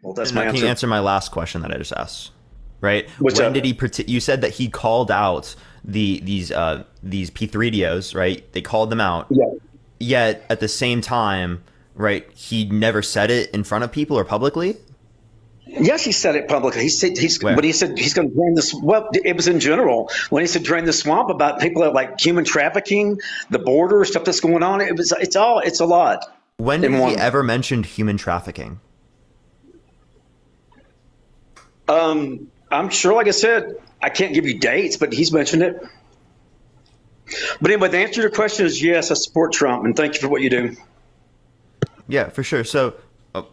Well, that's my Now, can you answer. answer my last question that I just asked? Right? Which, When did he? You said that he called out these P3DOs, right? They called them out. yeah. Yet at the same time, right? He never said it in front of people or publicly. Yes, he said it publicly. He said when Where? he said he's going to drain this. Well, it was in general when he said drain the swamp about people that like human trafficking, the border stuff that's going on. It's a lot When did in he one. ever mention human trafficking? I'm sure, like I said, I can't give you dates, but he's mentioned it. But anyway, the answer to your question is yes, I support Trump, and thank you for what you do. Yeah, for sure. So, oh,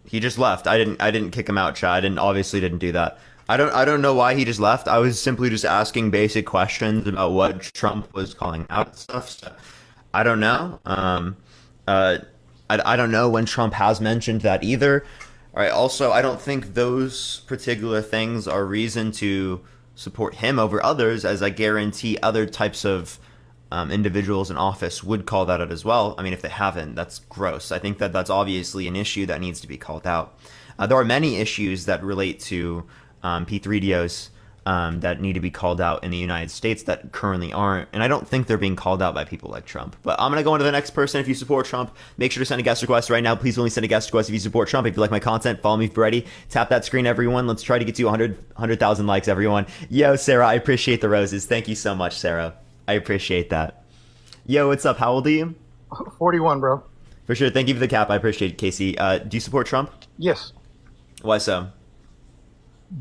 he just left. I didn't kick him out, Chad. I didn't obviously didn't do that. I don't know why he just left. I was simply just asking basic questions about what Trump was calling out and stuff. So I don't know. I don't know when Trump has mentioned that either. All right. Also, I don't think those particular things are reason to support him over others, as I guarantee other types of individuals in office would call that out as well. I mean, if they haven't, that's gross. I think that that's obviously an issue that needs to be called out. There are many issues that relate to P3DOs that need to be called out in the United States that currently aren't. And I don't think they're being called out by people like Trump. But I'm going to go into the next person. If you support Trump, make sure to send a guest request right now. Please only send a guest request if you support Trump. If you like my content, follow me if you're ready. Tap that screen, everyone. Let's try to get to 100,000 likes, everyone. Yo, Sarah, I appreciate the roses. Thank you so much, Sarah. I appreciate that. Yo, what's up? How old are you? 41, bro. For sure. Thank you for the cap. I appreciate it, Casey. Do you support Trump? Yes. Why so?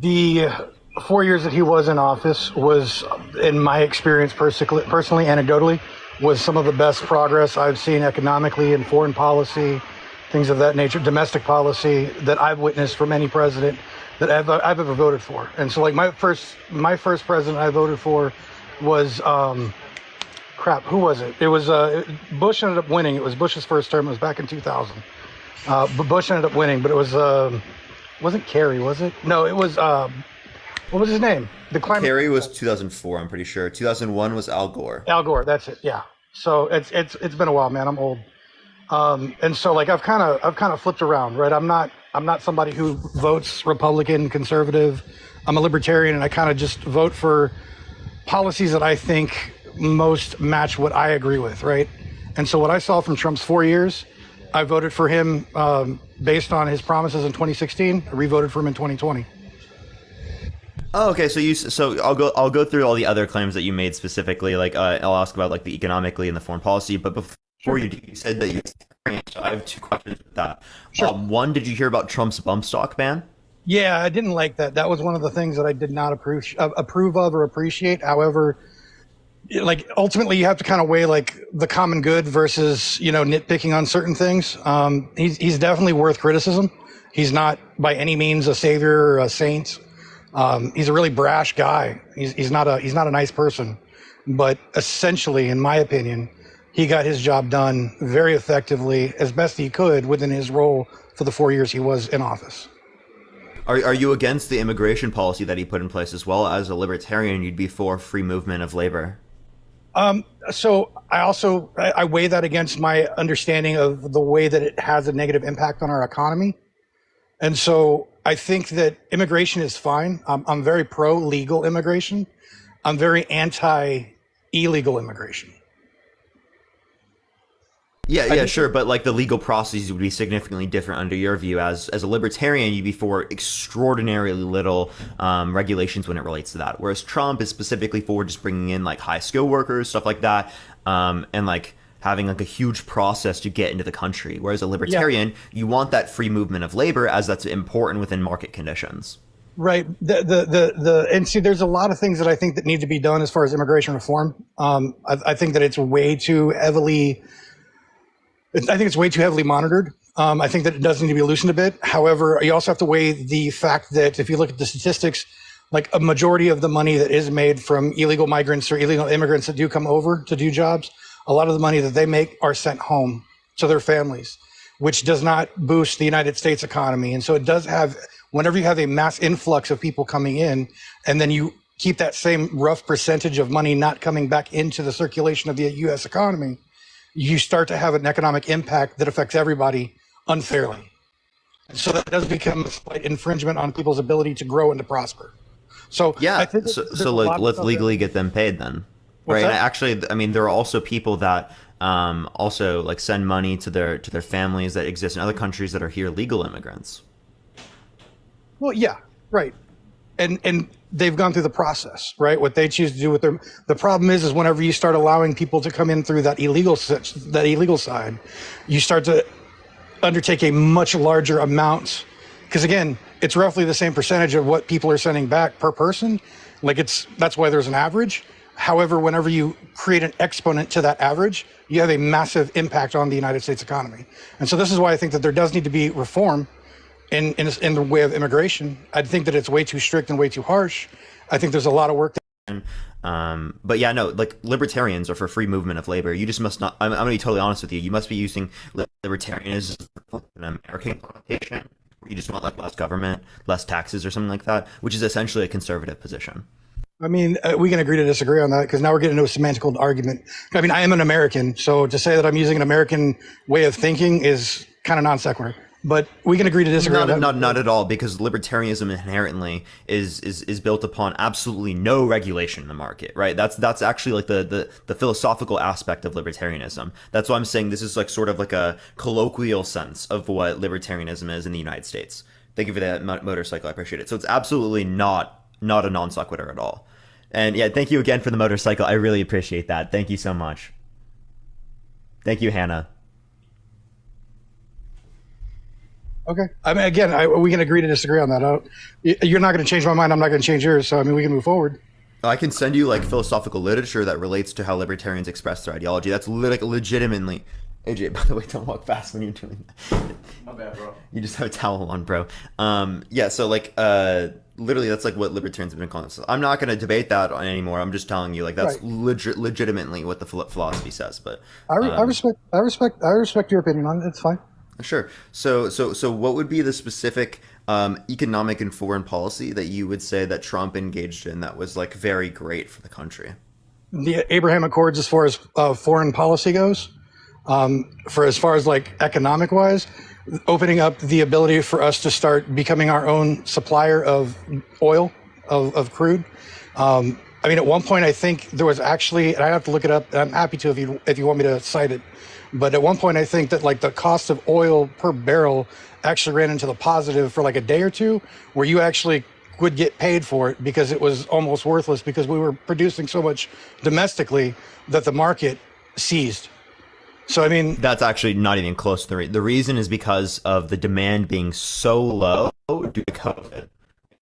The 4 years that he was in office was, in my experience, personally, anecdotally, was some of the best progress I've seen economically in foreign policy, things of that nature, domestic policy that I've witnessed from any president that I've ever voted for. And so, like my first president I voted for was who was it? It was Bush ended up winning. It was Bush's first term. It was back in 2000. But Bush ended up winning, but it was wasn't Kerry, was it? No, it was what was his name? The climate. Kerry was 2004, I'm pretty sure. 2001 was Al Gore. Al Gore, that's it. Yeah. So it's been a while, man. I'm old. And so like I've kind of flipped around, right? I'm not somebody who votes Republican, conservative. I'm a libertarian, and I kind of just vote for policies that I think most match what I agree with, right? And so what I saw from Trump's 4 years, I voted for him based on his promises in 2016. I re-voted for him in 2020. Oh, okay. So I'll go through all the other claims that you made specifically. Like I'll ask about like the economically and the foreign policy. But before you do, you said that you're vegetarian. So I have two questions with that. Sure. One, did you hear about Trump's bump stock ban? Yeah, I didn't like that. That was one of the things that I did not approve of or appreciate. However, like ultimately you have to kind of weigh like the common good versus, nitpicking on certain things. He's definitely worth criticism. He's not by any means a savior or a saint. He's a really brash guy. He's not a nice person, but essentially, in my opinion, he got his job done very effectively as best he could within his role for the 4 years he was in office. Are you against the immigration policy that he put in place as well? As a libertarian, you'd be for free movement of labor. So I weigh that against my understanding of the way that it has a negative impact on our economy. And so I think that immigration is fine. I'm very pro legal immigration. I'm very anti illegal immigration. Yeah, sure, but like the legal processes would be significantly different under your view. As a libertarian, you'd be for extraordinarily little regulations when it relates to that. Whereas Trump is specifically for just bringing in like high skill workers, stuff like that, and like having like a huge process to get into the country. Whereas a libertarian, you want that free movement of labor, as that's important within market conditions. Right. And see, there's a lot of things that I think that need to be done as far as immigration reform. I think that it's way too heavily. I think it's way too heavily monitored. I think that it does need to be loosened a bit. However, you also have to weigh the fact that if you look at the statistics, like a majority of the money that is made from illegal migrants or illegal immigrants that do come over to do jobs, a lot of the money that they make are sent home to their families, which does not boost the United States economy. And so it does have, whenever you have a mass influx of people coming in, and then you keep that same rough percentage of money not coming back into the circulation of the US economy, you start to have an economic impact that affects everybody unfairly. So that does become a slight infringement on people's ability to grow and to prosper. So Yeah, I think so like let's legally get them paid then, right? And actually, I mean, there are also people that also like send money to their families that exist in other countries that are here legal immigrants. Well, yeah, right. And they've gone through the process, right? What they choose to do with their, the problem is whenever you start allowing people to come in through that illegal side, you start to undertake a much larger amount, because again, it's roughly the same percentage of what people are sending back per person. Like that's why there's an average. However, whenever you create an exponent to that average, you have a massive impact on the United States economy. And so this is why I think that there does need to be reform in the way of immigration. I think that it's way too strict and way too harsh. I think there's a lot of work. But yeah, no, like libertarians are for free movement of labor. You just must not. I'm going to be totally honest with you. You must be using libertarianism as an American connotation. You just want like less government, less taxes, or something like that, which is essentially a conservative position. I mean, we can agree to disagree on that because now we're getting into a semantical argument. I mean, I am an American, so to say that I'm using an American way of thinking is kind of non sequitur. But we can agree to disagree. Not at all, because libertarianism inherently is built upon absolutely no regulation in the market, right? That's actually like the philosophical aspect of libertarianism. That's why I'm saying this is like sort of like a colloquial sense of what libertarianism is in the United States. Thank you for that motorcycle. I appreciate it. So it's absolutely not a non sequitur at all. And yeah, thank you again for the motorcycle. I really appreciate that. Thank you so much. Thank you, Hannah. Okay. I mean, again, we can agree to disagree on that. You're not going to change my mind. I'm not going to change yours. So, I mean, we can move forward. I can send you like philosophical literature that relates to how libertarians express their ideology. That's like legitimately. AJ, by the way, don't walk fast when you're doing that. My bad, bro. You just have a towel on, bro. Yeah, so like literally that's like what libertarians have been calling themselves. I'm not going to debate that anymore. I'm just telling you like that's right. Legitimately what the philosophy says. But I respect your opinion on it. It's fine. Sure. So what would be the specific economic and foreign policy that you would say that Trump engaged in that was like very great for the country? The Abraham Accords, as far as foreign policy goes, for as far as like economic wise, opening up the ability for us to start becoming our own supplier of oil, of crude. I mean, at one point, I think there was actually, and I have to look it up. And I'm happy to if you want me to cite it. But at one point, I think that like the cost of oil per barrel actually ran into the positive for like a day or two, where you actually would get paid for it because it was almost worthless because we were producing so much domestically that the market seized. So, I mean, that's actually not even close to the reason is because of the demand being so low due to COVID.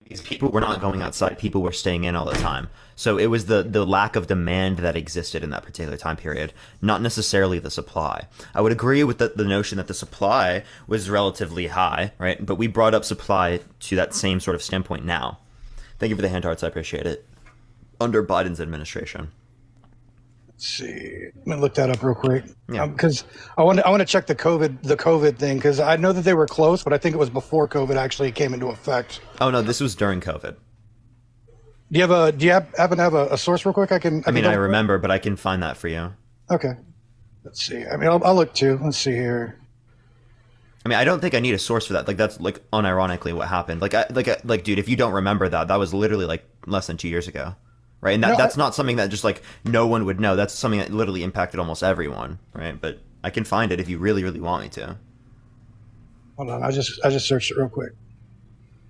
These people were not going outside. People were staying in all the time. So it was the lack of demand that existed in that particular time period, not necessarily the supply. I would agree with the notion that the supply was relatively high, right? But we brought up supply to that same sort of standpoint now. Thank you for the hand hearts. I appreciate it. Under Biden's administration. Let's see. Let me look that up real quick. Yeah. Because I want to check the COVID thing, because I know that they were close, but I think it was before COVID actually came into effect. Oh no, this was during COVID. Do you happen to have a source real quick? I remember, but I can find that for you. Okay. Let's see. I mean, I'll look too. Let's see here. I mean, I don't think I need a source for that. Like, that's like unironically what happened. Like, dude, if you don't remember that was literally like less than 2 years ago, right? And that's not something that just like no one would know. That's something that literally impacted almost everyone, right? But I can find it if you really, really want me to. Hold on, I just searched it real quick.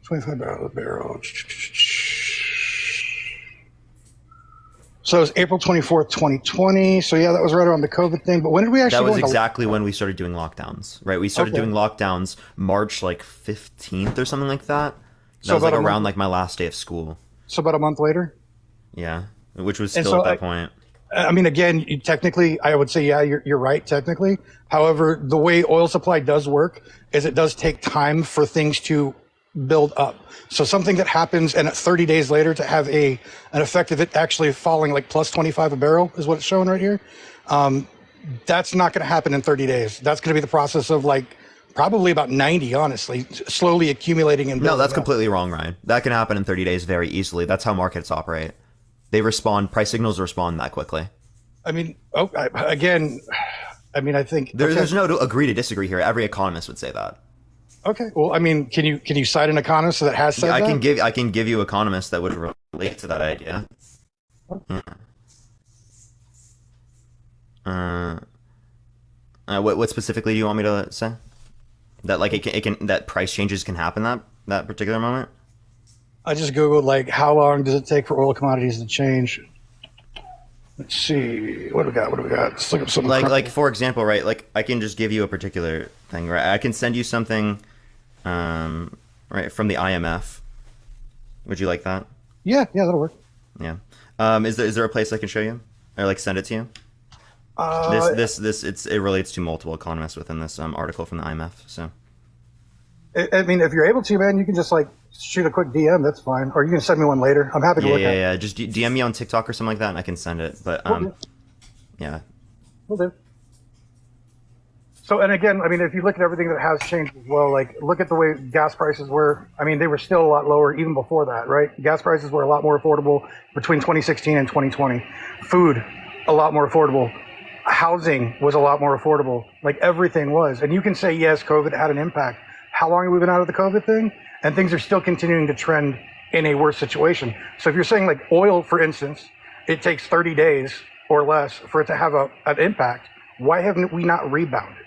25 barrel a barrel. So it was April 24th, 2020. So yeah, that was right around the COVID thing. But when did we actually? That was exactly when we started doing lockdowns, right? We started doing lockdowns March like 15th or something like that. That was like around like my last day of school. So about a month later. Yeah, which was still at that point. I mean, again, technically, I would say, yeah, you're right, technically. However, the way oil supply does work is it does take time for things to build up. So something that happens and 30 days later to have an effect of it actually falling like plus 25 a barrel is what it's showing right here. That's not going to happen in 30 days. That's going to be the process of like probably about 90, honestly, slowly accumulating and building. No, that's completely wrong, Ryan. That can happen in 30 days very easily. That's how markets operate. They respond, price signals respond that quickly. I mean, I think... There's no agree to disagree here. Every economist would say that. Okay. Well, I mean, can you cite an economist that has said I that? can give you economists that would relate to that idea. Yeah. What specifically do you want me to say? That like it can that price changes can happen that particular moment? I just googled like how long does it take for oil commodities to change? Let's see. What do we got? What do we got? Let's look up something. Like for example, right? Like I can just give you a particular thing, right? I can send you something, right, from the IMF. Would you like that? Yeah, that'll work. Yeah. Is there a place I can show you or like send it to you? It relates to multiple economists within this article from the IMF. So I mean, if you're able to, man, you can just like shoot a quick DM. That's fine, or you can send me one later. I'm happy to look at it. Yeah. Just DM me on TikTok or something like that, and I can send it. But yeah. Will do. So, and again, I mean, if you look at everything that has changed as well, like look at the way gas prices were. I mean, they were still a lot lower even before that, right? Gas prices were a lot more affordable between 2016 and 2020. Food, a lot more affordable. Housing was a lot more affordable. Like everything was. And you can say, yes, COVID had an impact. How long have we been out of the COVID thing? And things are still continuing to trend in a worse situation. So if you're saying like oil, for instance, it takes 30 days or less for it to have an impact, why haven't we not rebounded?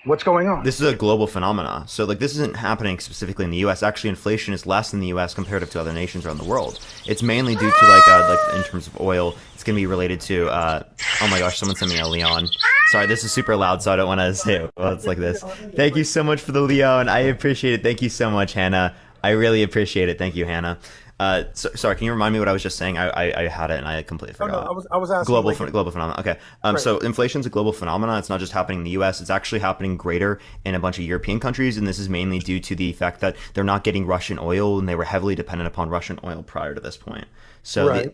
What's going on? This is a global phenomena. So like this isn't happening specifically in the US. Actually, inflation is less in the US comparative to other nations around the world. It's mainly due to like in terms of oil, it's going to be related to oh my gosh, someone sent me a Leon. Sorry, this is super loud, so I don't want to say it. Well, it's like this. Thank you so much for the Leon. I appreciate it. Thank you so much, Hannah. I really appreciate it. Thank you, Hannah. Sorry, can you remind me what I was just saying? I had it and I completely forgot. Oh, no, I was asking global phenomenon. Okay. Right. So inflation's a global phenomenon. It's not just happening in the US. It's actually happening greater in a bunch of European countries, and this is mainly due to the fact that they're not getting Russian oil, and they were heavily dependent upon Russian oil prior to this point. So right.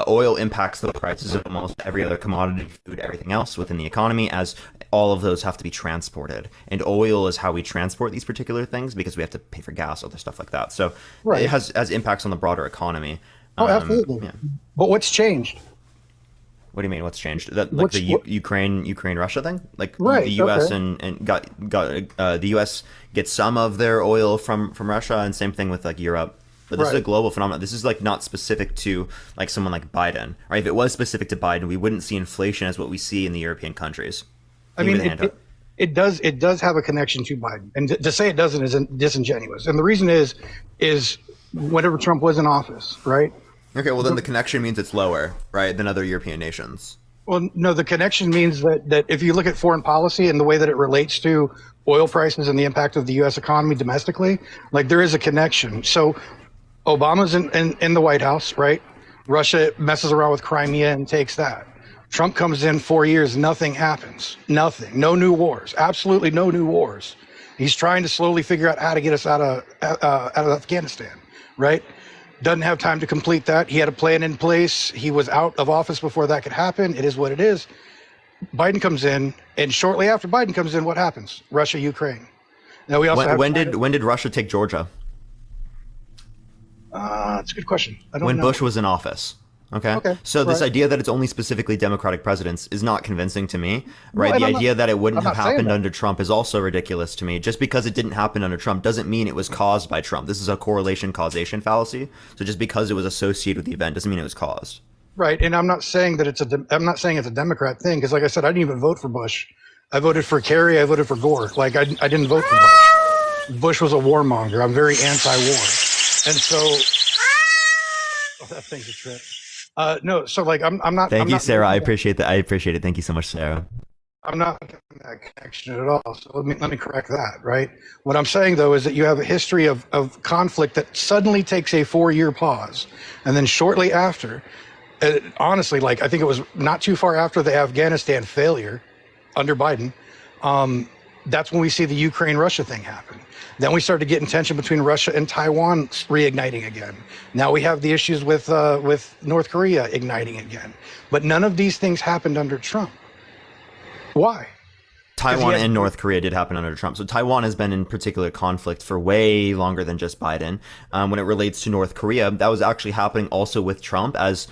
Oil impacts the prices of almost every other commodity, food, everything else within the economy, as all of those have to be transported. And oil is how we transport these particular things because we have to pay for gas, other stuff like that. So right. It has impacts on the broader economy. Oh, absolutely. Yeah. But what's changed? What do you mean? What's changed? Ukraine Russia thing? Like right, the U.S. okay. and got the U.S. gets some of their oil from Russia, and same thing with like Europe. But this is a global phenomenon. This is like not specific to like someone like Biden, right? If it was specific to Biden, we wouldn't see inflation as what we see in the European countries. I mean, it does have a connection to Biden, and to say it doesn't is disingenuous. And the reason is whenever Trump was in office, right? Okay, well then the connection means it's lower, right, than other European nations. Well, no, the connection means that if you look at foreign policy and the way that it relates to oil prices and the impact of the U.S. economy domestically, like there is a connection. So Obama's in the White House, right? Russia messes around with Crimea and takes that. Trump comes in 4 years, nothing happens. Nothing. No new wars. Absolutely no new wars. He's trying to slowly figure out how to get us out of Afghanistan, right? Doesn't have time to complete that. He had a plan in place. He was out of office before that could happen. It is what it is. Biden comes in, and shortly after Biden comes in, what happens? Russia, Ukraine. Now we also when did Russia take Georgia? That's a good question. I don't know. When Bush was in office. Okay. So this idea that it's only specifically Democratic presidents is not convincing to me, right? No, the idea that it wouldn't have happened that. under Trump is also ridiculous to me. Just because it didn't happen under Trump doesn't mean it was caused by Trump. This is a correlation causation fallacy. So just because it was associated with the event doesn't mean it was caused. Right, and I'm not saying that I'm not saying it's a Democrat thing, because like I said, I didn't even vote for Bush. I voted for Kerry. I voted for Gore. Like I didn't vote for Bush. Bush was a warmonger. I'm very anti-war, and so that thing's a trip. No, so like I'm not. Thank you, Sarah. I appreciate that. I appreciate it. Thank you so much, Sarah. I'm not making that connection at all. So let me correct that. Right. What I'm saying though is that you have a history of conflict that suddenly takes a 4-year pause, and then shortly after. Honestly, like I think it was not too far after the Afghanistan failure under Biden, that's when we see the Ukraine-Russia thing happen. Then we started getting tension between Russia and Taiwan reigniting again. Now we have the issues with North Korea igniting again. But none of these things happened under Trump. Why? Taiwan and North Korea did happen under Trump. So Taiwan has been in particular conflict for way longer than just Biden. When it relates to North Korea, that was actually happening also with Trump, as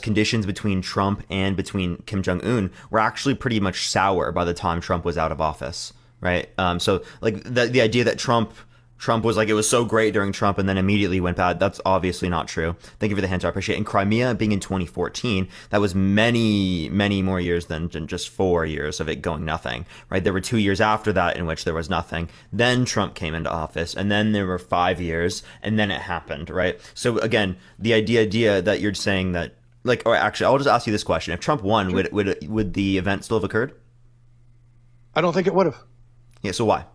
conditions between Trump and between Kim Jong-un were actually pretty much sour by the time Trump was out of office. right? So like the idea that Trump was like, it was so great during Trump and then immediately went bad. That's obviously not true. Thank you for the hint. I appreciate it. And Crimea being in 2014, that was many, many more years than just 4 years of it going nothing, right? There were 2 years after that in which there was nothing. Then Trump came into office, and then there were 5 years, and then it happened, right? So again, the idea that you're saying that, like, or actually, I'll just ask you this question. If Trump won, would the event still have occurred? I don't think it would have. Yeah, so why?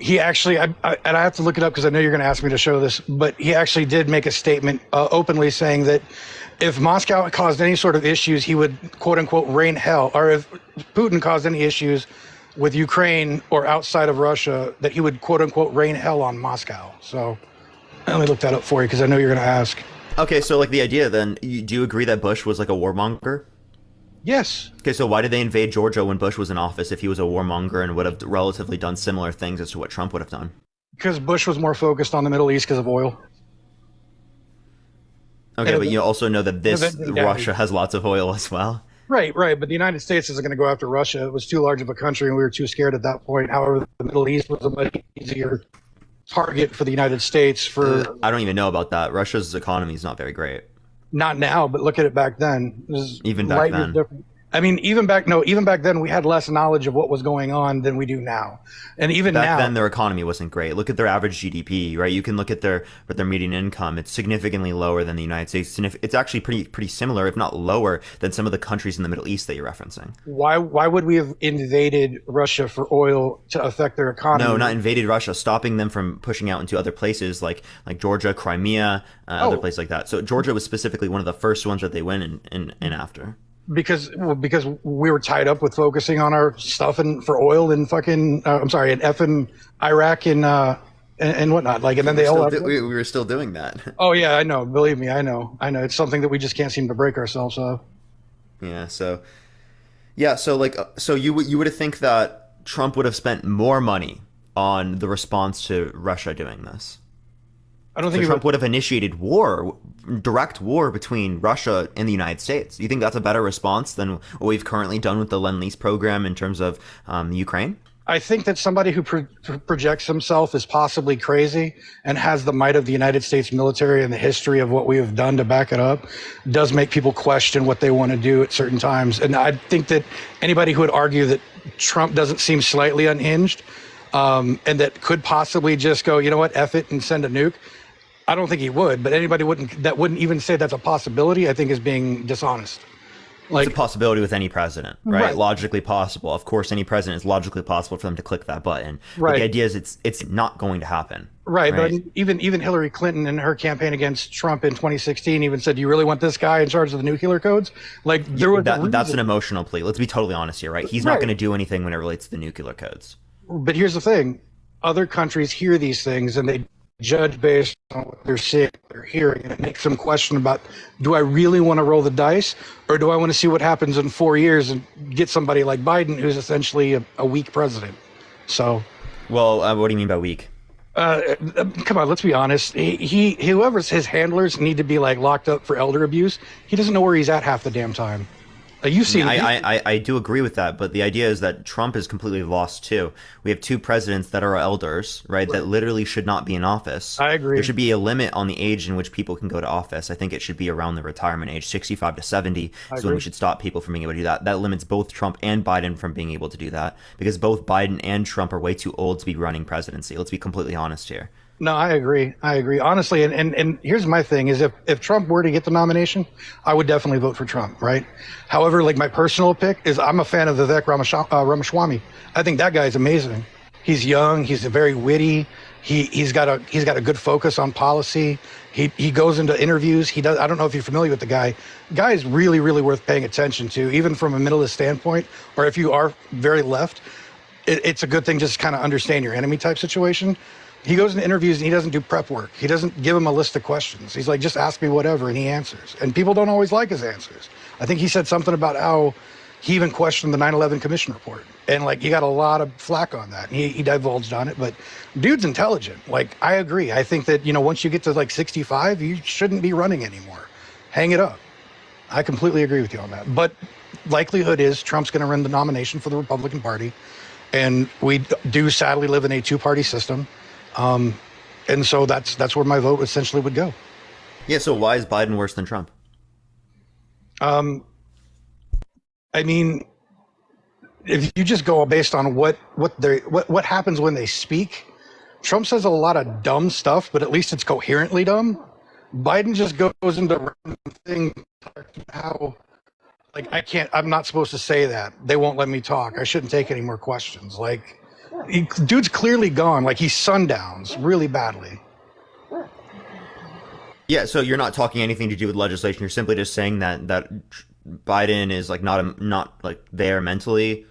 He actually, and I have to look it up because I know you're going to ask me to show this, but he actually did make a statement openly saying that if Moscow caused any sort of issues, he would, quote unquote, rain hell. Or if Putin caused any issues with Ukraine or outside of Russia, that he would, quote unquote, rain hell on Moscow. So let me look that up for you because I know you're going to ask. Okay, so like the idea then, do you agree that Bush was like a warmonger? Yes. Okay, so why did they invade Georgia when Bush was in office if he was a warmonger and would have relatively done similar things as to what Trump would have done? Because Bush was more focused on the Middle East because of oil. Okay, but you also know that Russia has lots of oil as well. Right. But the United States isn't going to go after Russia. It was too large of a country and we were too scared at that point. However, the Middle East was a much easier target for the United States for... I don't even know about that. Russia's economy is not very great. Not now, but look at it back then. Even back then. Different. I mean, even back then, we had less knowledge of what was going on than we do now. And even back now, then, their economy wasn't great. Look at their average GDP, right? You can look at their median income. It's significantly lower than the United States. It's actually pretty similar, if not lower, than some of the countries in the Middle East that you're referencing. Why would we have invaded Russia for oil to affect their economy? No, not invaded Russia, stopping them from pushing out into other places like Georgia, Crimea, other places like that. So Georgia was specifically one of the first ones that they went in after. Because we were tied up with focusing on our stuff and for oil and fucking in effing Iraq and whatnot. Like, and then we were still doing that. Oh yeah, I know. Believe me, I know. It's something that we just can't seem to break ourselves of. Yeah. So you would have think that Trump would have spent more money on the response to Russia doing this. I don't think Trump would have initiated direct war between Russia and the United States. Do you think that's a better response than what we've currently done with the Lend-Lease program in terms of Ukraine? I think that somebody who projects himself as possibly crazy and has the might of the United States military and the history of what we have done to back it up does make people question what they want to do at certain times. And I think that anybody who would argue that Trump doesn't seem slightly unhinged and that could possibly just go, you know what, F it and send a nuke, I don't think he would, but anybody that wouldn't even say that's a possibility, I think is being dishonest. Like, it's a possibility with any president, right? Logically possible. Of course, any president is logically possible for them to click that button. Right. But the idea is it's not going to happen. Right. But even Hillary Clinton in her campaign against Trump in 2016 even said, "Do you really want this guy in charge of the nuclear codes?" Like, that's an emotional plea. Let's be totally honest here, right? He's not going to do anything when it relates to the nuclear codes. But here's the thing: other countries hear these things and they judge based on what they're seeing, they're hearing, and it makes them question about, do I really want to roll the dice, or do I want to see what happens in 4 years and get somebody like Biden, who's essentially a weak president? So, well, what do you mean by weak? Come on, let's be honest. Whoever's his handlers need to be like locked up for elder abuse. He doesn't know where he's at half the damn time. You've seen. I do agree with that, but the idea is that Trump is completely lost too. We have two presidents that are elders, right? That literally should not be in office. I agree. There should be a limit on the age in which people can go to office. I think it should be around the retirement age, 65 to 70 is when we should stop people from being able to do that. That limits both Trump and Biden from being able to do that because both Biden and Trump are way too old to be running presidency. Let's be completely honest here. No, I agree. Honestly, and here's my thing is if Trump were to get the nomination, I would definitely vote for Trump, right? However, like my personal pick is I'm a fan of Vivek Ramaswamy. I think that guy's amazing. He's young, he's very witty, he's got a good focus on policy. He goes into interviews. I don't know if you're familiar with the guy. Guy is really, really worth paying attention to, even from a militarist standpoint, or if you are very left, it's a good thing just to kind of understand your enemy type situation. He goes into interviews and he doesn't do prep work. He doesn't give him a list of questions. He's like, just ask me whatever, and he answers. And people don't always like his answers. I think he said something about how he even questioned the 9/11 Commission report. And like, he got a lot of flack on that. And he divulged on it, but dude's intelligent. Like, I agree. I think that, once you get to like 65, you shouldn't be running anymore. Hang it up. I completely agree with you on that. But likelihood is Trump's going to run the nomination for the Republican Party. and we do sadly live in a two-party system, and so that's where my vote essentially would go. Yeah. So why is Biden worse than Trump? I mean, if you just go based on what happens when they speak, Trump says a lot of dumb stuff, but at least it's coherently dumb. Biden just goes into random things how, like, I'm not supposed to say that. They won't let me talk. I shouldn't take any more questions. Like, dude's clearly gone. Like, he sundowns really badly. Yeah, so you're not talking anything to do with legislation. You're simply just saying that Biden is like not like there mentally.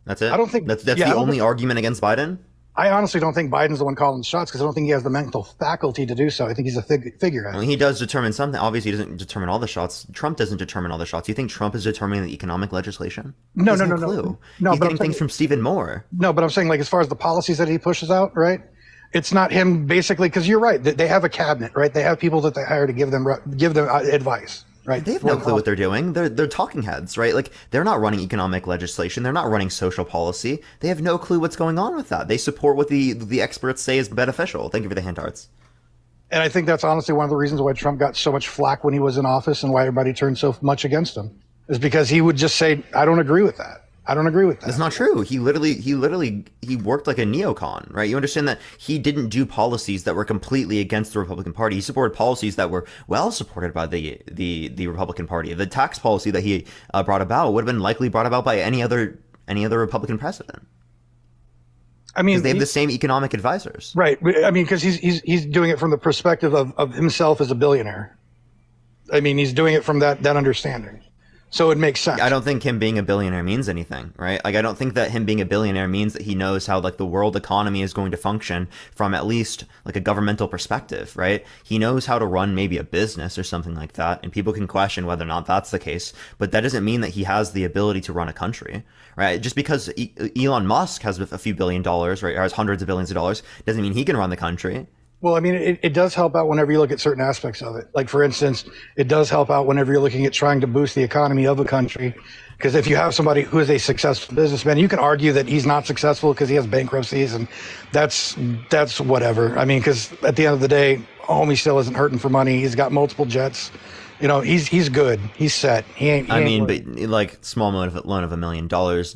That's it. I don't think that's the only argument against Biden. I honestly don't think Biden's the one calling the shots because I don't think he has the mental faculty to do so. I think he's a figurehead. Well, he does determine something. Obviously, he doesn't determine all the shots. Trump doesn't determine all the shots. You think Trump is determining the economic legislation? No. Clue. No, he's but getting things from Stephen Moore. No, but I'm saying, like, as far as the policies that he pushes out, right? It's not him basically, because you're right. They have a cabinet, right? They have people that they hire to give them advice. Right. They have no clue what they're doing. They're talking heads, right? Like, they're not running economic legislation. They're not running social policy. They have no clue what's going on with that. They support what the experts say is beneficial. Thank you for the hand arts. And I think that's honestly one of the reasons why Trump got so much flack when he was in office and why everybody turned so much against him, is because he would just say, I don't agree with that. I don't agree with that. That's not true. He worked like a neocon, right? You understand that he didn't do policies that were completely against the Republican Party. He supported policies that were well supported by the Republican Party. The tax policy that he brought about would have been likely brought about by any other Republican president. I mean, they have the same economic advisors, right? I mean, because he's doing it from the perspective of himself as a billionaire. I mean, he's doing it from that understanding. So it makes sense. I don't think him being a billionaire means anything, right? Like, I don't think that him being a billionaire means that he knows how, like, the world economy is going to function from at least, like, a governmental perspective, right? He knows how to run maybe a business or something like that, and people can question whether or not that's the case, but that doesn't mean that he has the ability to run a country, right? Just because Elon Musk has a few $1 billion, right, or has hundreds of billions of dollars, doesn't mean he can run the country. Well, I mean, it does help out whenever you look at certain aspects of it. Like, for instance, it does help out whenever you're looking at trying to boost the economy of a country. Because if you have somebody who is a successful businessman, you can argue that he's not successful because he has bankruptcies, and that's whatever. I mean, because at the end of the day, homie still isn't hurting for money. He's got multiple jets. You know, he's good. He's set. He ain't but like, small loan of $1 million.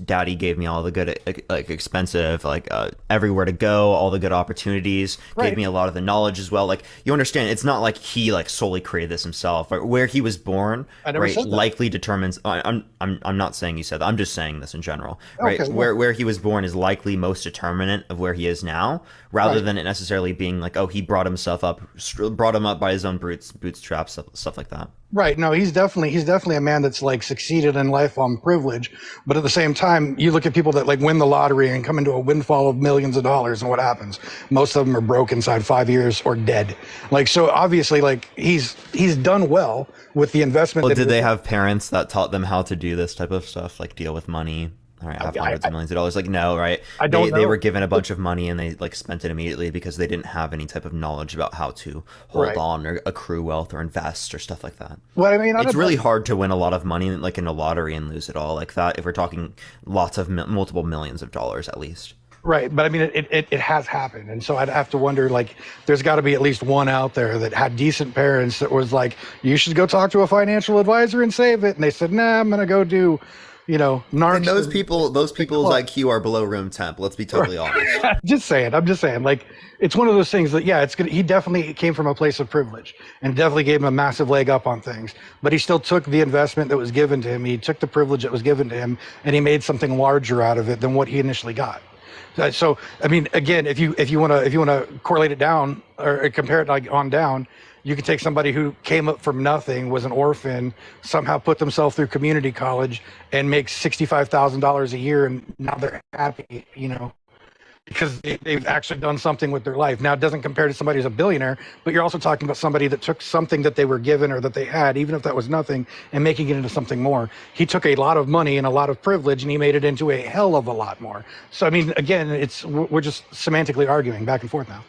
Daddy gave me all the good, like, expensive, like, everywhere to go, all the good opportunities. Right. Gave me a lot of the knowledge as well. Like, you understand, it's not like he, like, solely created this himself. Right? Where he was born, right, likely determines. I'm not saying you said that. I'm just saying this in general, right? Okay, where he was born is likely most determinant of where he is now, rather than it necessarily being like, oh, he brought him up by his own bootstraps, stuff like that. Right. No, he's definitely a man that's, like, succeeded in life on privilege. But at the same time, you look at people that, like, win the lottery and come into a windfall of millions of dollars, and what happens? Most of them are broke inside 5 years or dead. Like, so obviously, like, he's done well with the investment. Well, did they have parents that taught them how to do this type of stuff, like deal with money? All right, have hundreds of millions of dollars. Like, no, right? I don't know. They were given a bunch of money and they, like, spent it immediately because they didn't have any type of knowledge about how to hold on or accrue wealth or invest or stuff like that. Well, I mean, it's really hard to win a lot of money, like, in a lottery and lose it all like that. If we're talking lots of multiple millions of dollars at least. Right, but I mean, it has happened, and so I'd have to wonder, like, there's got to be at least one out there that had decent parents that was like, you should go talk to a financial advisor and save it, and they said, nah, I'm gonna go do, you know, narcs. And those people's IQ are below room temp. Let's be totally honest. I'm just saying, like, it's one of those things that, yeah, he definitely came from a place of privilege and definitely gave him a massive leg up on things, but he still took the investment that was given to him. He took the privilege that was given to him, and he made something larger out of it than what he initially got. So, I mean, again, if you want to correlate it down or compare it, like, on down, you could take somebody who came up from nothing, was an orphan, somehow put themselves through community college and makes $65,000 a year, and now they're happy, you know, because they've actually done something with their life. Now, it doesn't compare to somebody who's a billionaire, but you're also talking about somebody that took something that they were given or that they had, even if that was nothing, and making it into something more. He took a lot of money and a lot of privilege, and he made it into a hell of a lot more. So, I mean, again, we're just semantically arguing back and forth now.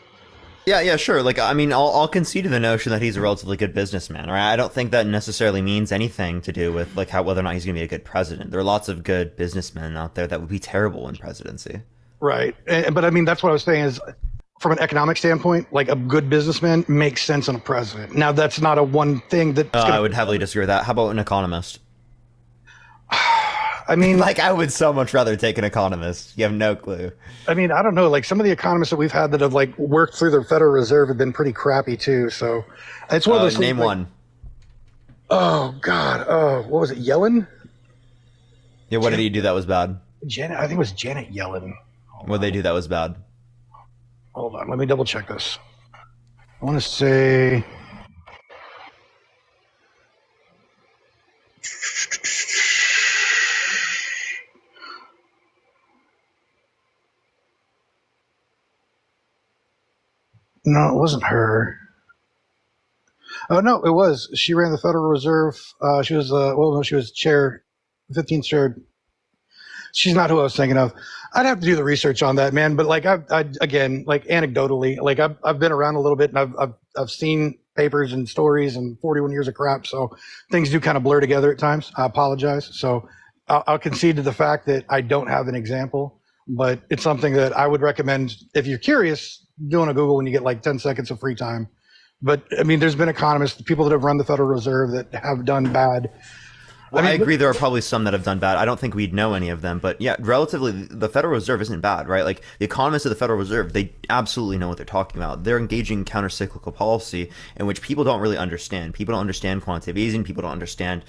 Yeah, sure. Like, I mean, I'll concede to the notion that he's a relatively good businessman. Right? I don't think that necessarily means anything to do with, like, whether or not he's going to be a good president. There are lots of good businessmen out there that would be terrible in presidency. Right. But I mean, that's what I was saying is from an economic standpoint, like a good businessman makes sense in a president. Now, that's not a one thing that I would heavily disagree with that. How about an economist? I mean, Like, I would so much rather take an economist. You have no clue. I mean, I don't know. Like some of the economists that we've had that have like worked through the Federal Reserve have been pretty crappy too. So it's one of those. Name like, one. Oh God. Oh, what was it? Yellen? Yeah, what did he do that was bad? Janet. I think it was Janet Yellen. What did they do that was bad? Hold on. Let me double check this. I want to say. No, it wasn't her. Oh no, it was. She ran the Federal Reserve. She was she was chair, 15th chair. She's not who I was thinking of. I'd have to do the research on that, man. But like I again, like anecdotally, like I've been around a little bit, and I've seen papers and stories and 41 years of crap. So things do kind of blur together at times. I apologize. So I'll concede to the fact that I don't have an example, but it's something that I would recommend if you're curious, doing a Google when you get like 10 seconds of free time. But I mean, there's been economists, people that have run the Federal Reserve that have done bad. Well, I agree. There are probably some that have done bad. I don't think we'd know any of them, but yeah, relatively, the Federal Reserve isn't bad, right? Like the economists of the Federal Reserve, they absolutely know what they're talking about. They're engaging in counter-cyclical policy in which people don't really understand. People don't understand quantitative easing. People don't understand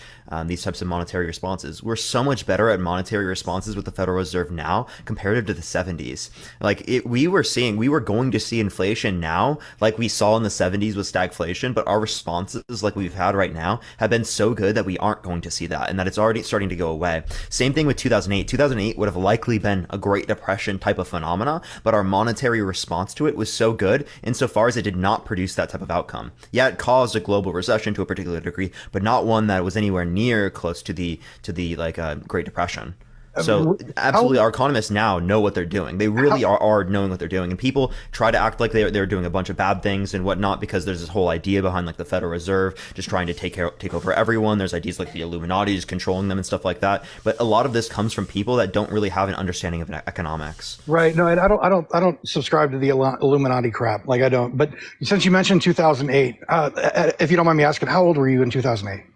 these types of monetary responses. We're so much better at monetary responses with the Federal Reserve now comparative to the 70s. Like we were going to see inflation now, like we saw in the 70s with stagflation, but our responses, like we've had right now, have been so good that we aren't going to see that. And that it's already starting to go away. Same thing with 2008. 2008 would have likely been a Great Depression type of phenomena, but our monetary response to it was so good insofar as it did not produce that type of outcome. Yeah, it caused a global recession to a particular degree, but not one that was anywhere near close to the Great Depression. So absolutely, our economists now know what they're doing. They really are knowing what they're doing. And people try to act like they're doing a bunch of bad things and whatnot because there's this whole idea behind like the Federal Reserve just trying to take over everyone. There's ideas like the Illuminati just controlling them and stuff like that. But a lot of this comes from people that don't really have an understanding of economics. Right. No, and I don't subscribe to the Illuminati crap. Like I don't. But since you mentioned 2008, if you don't mind me asking, how old were you in 2008?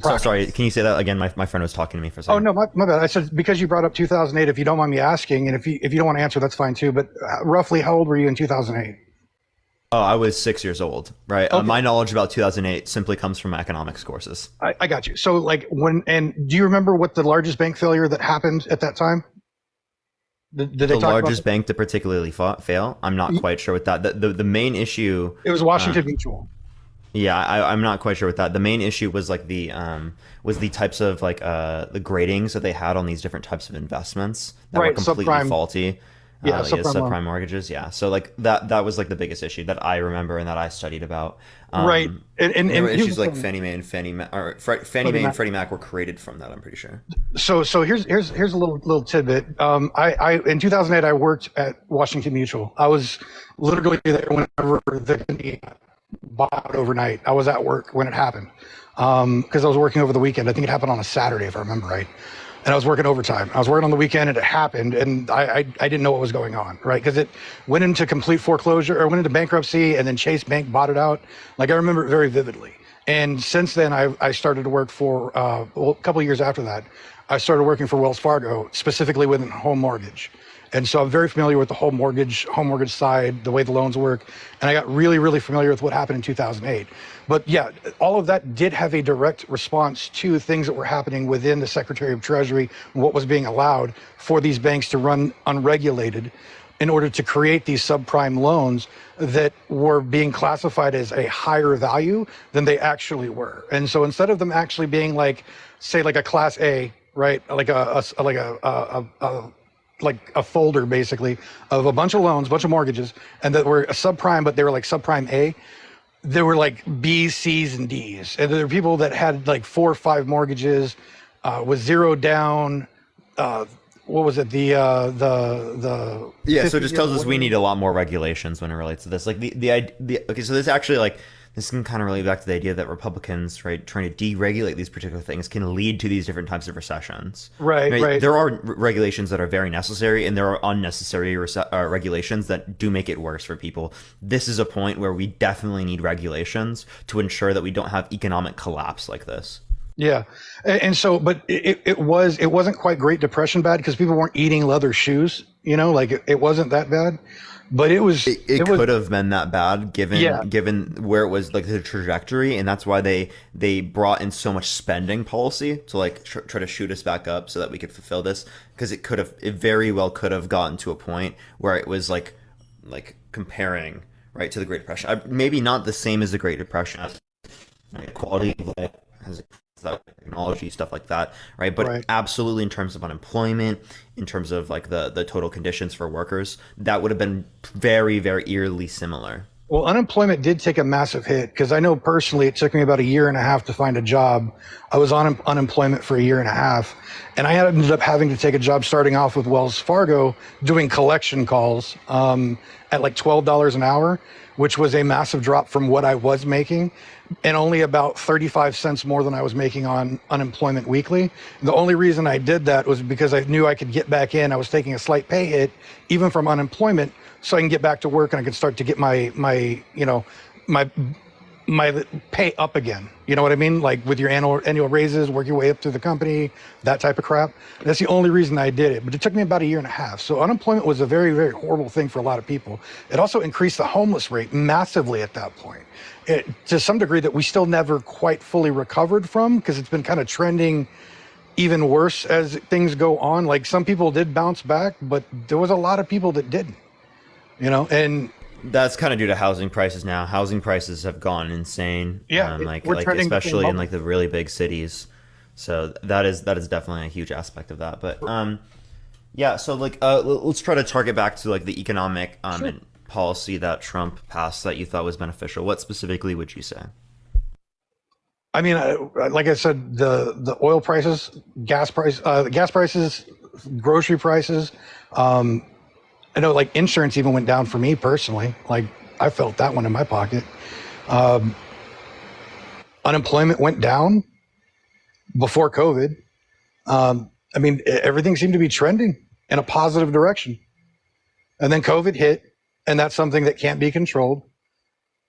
So, sorry, can you say that again? My friend was talking to me for a second. Oh, no, my bad. I said, because you brought up 2008, if you don't mind me asking, and if you don't want to answer, that's fine too, but roughly how old were you in 2008? Oh, I was 6 years old, right? Okay. My knowledge about 2008 simply comes from my economics courses. I got you. So like and do you remember what the largest bank failure that happened at that time? Did they the talk largest about bank to particularly fail? I'm not quite sure with that. The main issue... It was Washington Mutual. Yeah, I'm not quite sure with that. The main issue was like the types of like the gradings that they had on these different types of investments that were completely faulty. Yeah, subprime mortgages. Yeah, so like that was like the biggest issue that I remember and that I studied about. Right, and issues like Fannie Mae and Freddie Mac were created from that. I'm pretty sure. So here's a little tidbit. I in 2008 I worked at Washington Mutual. I was literally there whenever the company bought out overnight. I was at work when it happened because I was working over the weekend. I think it happened on a Saturday, if I remember right. And I was working overtime. I was working on the weekend, and it happened, and I didn't know what was going on, right? Because it went into complete foreclosure, or went into bankruptcy, and then Chase Bank bought it out. Like, I remember it very vividly. And since then, I started to work for, a couple of years after that, I started working for Wells Fargo, specifically within home mortgage. And so I'm very familiar with the home mortgage side, the way the loans work. And I got really, really familiar with what happened in 2008. But yeah, all of that did have a direct response to things that were happening within the Secretary of Treasury, what was being allowed for these banks to run unregulated in order to create these subprime loans that were being classified as a higher value than they actually were. And so instead of them actually being like, say, like a Class A, right, like like a folder basically of a bunch of loans, a bunch of mortgages, and that were a subprime, but they were like subprime A. There were like B's, C's, and D's. And there were people that had like 4 or 5 mortgages with 0 down. What was it? Yeah, so it just tells us we need a lot more regulations when it relates to this. Like okay, so this actually like this can kind of relate back to the idea that Republicans, right, trying to deregulate these particular things can lead to these different types of recessions. Right. There are regulations that are very necessary, and there are unnecessary regulations that do make it worse for people. This is a point where we definitely need regulations to ensure that we don't have economic collapse like this. Yeah. And so, but it wasn't quite Great Depression bad because people weren't eating leather shoes, like it wasn't that bad, but it was, it could have been that bad given where it was, like, the trajectory. And that's why they brought in so much spending policy to, like, try to shoot us back up so that we could fulfill this. Because it very well could have gotten to a point where it was like comparing, right, to the Great Depression. Maybe not the same as the Great Depression, like, quality of life, has technology, stuff like that, right? But absolutely, in terms of unemployment, in terms of, like, the total conditions for workers, that would have been very, very eerily similar. Well, unemployment did take a massive hit because I know personally it took me about a year and a half to find a job. I was on unemployment for a year and a half, and I ended up having to take a job starting off with Wells Fargo doing collection calls at like $12 an hour, which was a massive drop from what I was making, and only about 35 cents more than I was making on Unemployment Weekly. The only reason I did that was because I knew I could get back in. I was taking a slight pay hit, even from unemployment, so I can get back to work and I could start to get my pay up again. You know what I mean? Like with your annual raises, work your way up through the company, that type of crap. That's the only reason I did it. But it took me about a year and a half. So unemployment was a very, very horrible thing for a lot of people. It also increased the homeless rate massively at that point. To some degree that we still never quite fully recovered from, because it's been kind of trending even worse as things go on. Like some people did bounce back, but there was a lot of people that didn't, and that's kind of due to housing prices now. Housing prices have gone insane. Yeah, like especially in, like, the really big cities. So that is definitely a huge aspect of that. But yeah, so, like, let's try to target back to, like, the economic and policy that Trump passed that you thought was beneficial. What specifically would you say? I mean, like I said, the oil prices, gas prices, grocery prices. I know, like, insurance even went down for me personally. Like, I felt that one in my pocket. Unemployment went down before COVID. I mean, everything seemed to be trending in a positive direction. And then COVID hit, and that's something that can't be controlled.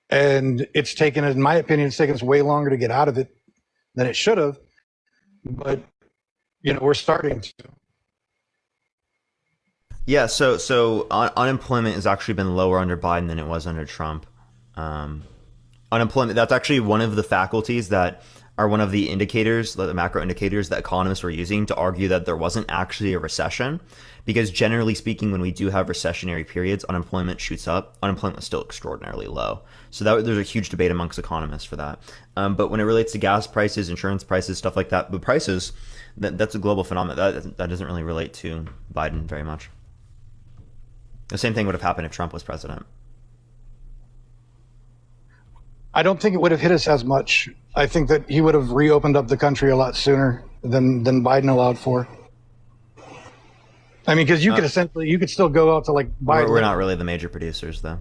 And it's taken, in my opinion, it's taken us way longer to get out of it than it should have. But, we're starting to. Yeah, so unemployment has actually been lower under Biden than it was under Trump. Unemployment, that's actually one of the faculties that are one of the indicators, the macro indicators that economists were using to argue that there wasn't actually a recession. Because generally speaking, when we do have recessionary periods, unemployment shoots up. Unemployment is still extraordinarily low. So there's a huge debate amongst economists for that. But when it relates to gas prices, insurance prices, stuff like that, the prices, that's a global phenomenon. That doesn't really relate to Biden very much. The same thing would have happened if Trump was president. I don't think it would have hit us as much. I think that he would have reopened up the country a lot sooner than Biden allowed for. I mean, because you could still go out to, like, buy. We're not really the major producers, though.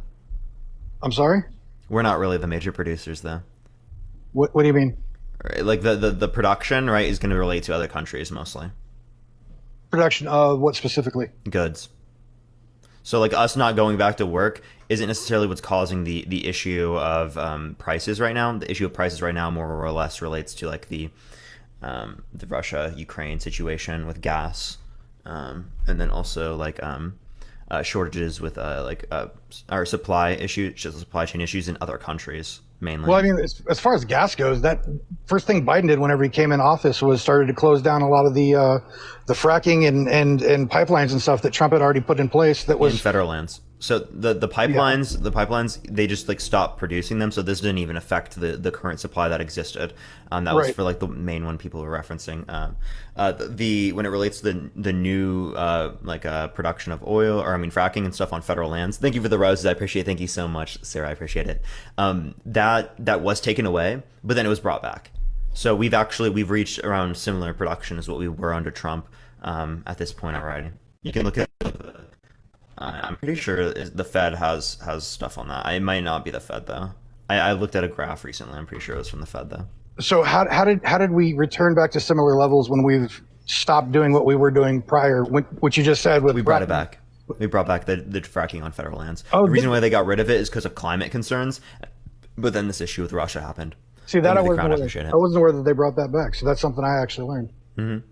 I'm sorry? We're not really the major producers, though. What do you mean? Right, like the production, right, is going to relate to other countries mostly. Production of what specifically? Goods. So, like, us not going back to work isn't necessarily what's causing the issue of prices right now. The issue of prices right now more or less relates to, like, the Russia-Ukraine situation with gas, and then also, like, shortages with our supply chain issues in other countries mainly. Well, I mean, as far as gas goes, that first thing Biden did whenever he came in office was started to close down a lot of the fracking and pipelines and stuff that Trump had already put in place. That was in federal lands. So the pipelines, they just, like, stopped producing them. So this didn't even affect the current supply that existed. That was for, like, the main one people were referencing. When it relates to the new production of oil, or I mean fracking and stuff on federal lands. Thank you for the roses. I appreciate it. Thank you so much, Sarah. I appreciate it. That was taken away, but then it was brought back. So we've reached around similar production as what we were under Trump at this point already. You can look at. I'm pretty sure the Fed has stuff on that. It might not be the Fed though. I looked at a graph recently. I'm pretty sure it was from the Fed though. So how did we return back to similar levels when we've stopped doing what we were doing prior? What you just said with We brought it back. We brought back the fracking on federal lands. Oh, the reason why they got rid of it is because of climate concerns. But then this issue with Russia happened. See, that I Crown wasn't appreciate it. aware that they brought that back. So that's something I actually learned. Mm-hmm.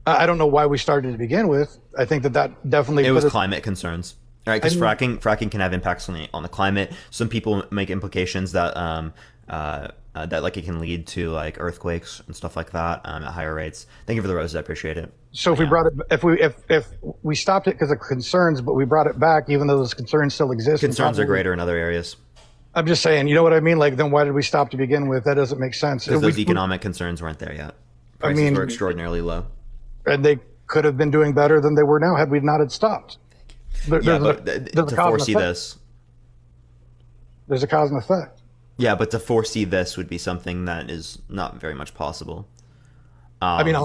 I don't know why we started to begin with. I think that definitely It was put us- climate concerns, right? Because fracking can have impacts on the climate. Some people make implications that that like it can lead to like earthquakes and stuff like that at higher rates. Thank you for the roses. I appreciate it. So if we brought it, if we stopped it because of concerns, but we brought it back, even though those concerns still exist. Concerns are greater in other areas. I'm just saying, you know what I mean? Like, then why did we stop to begin with? That doesn't make sense. Because those economic concerns weren't there yet. Prices were extraordinarily low. And they could have been doing better than they were now had we not had stopped. To foresee this. There's a cause and effect. Yeah, but to foresee this would be something that is not very much possible. I mean,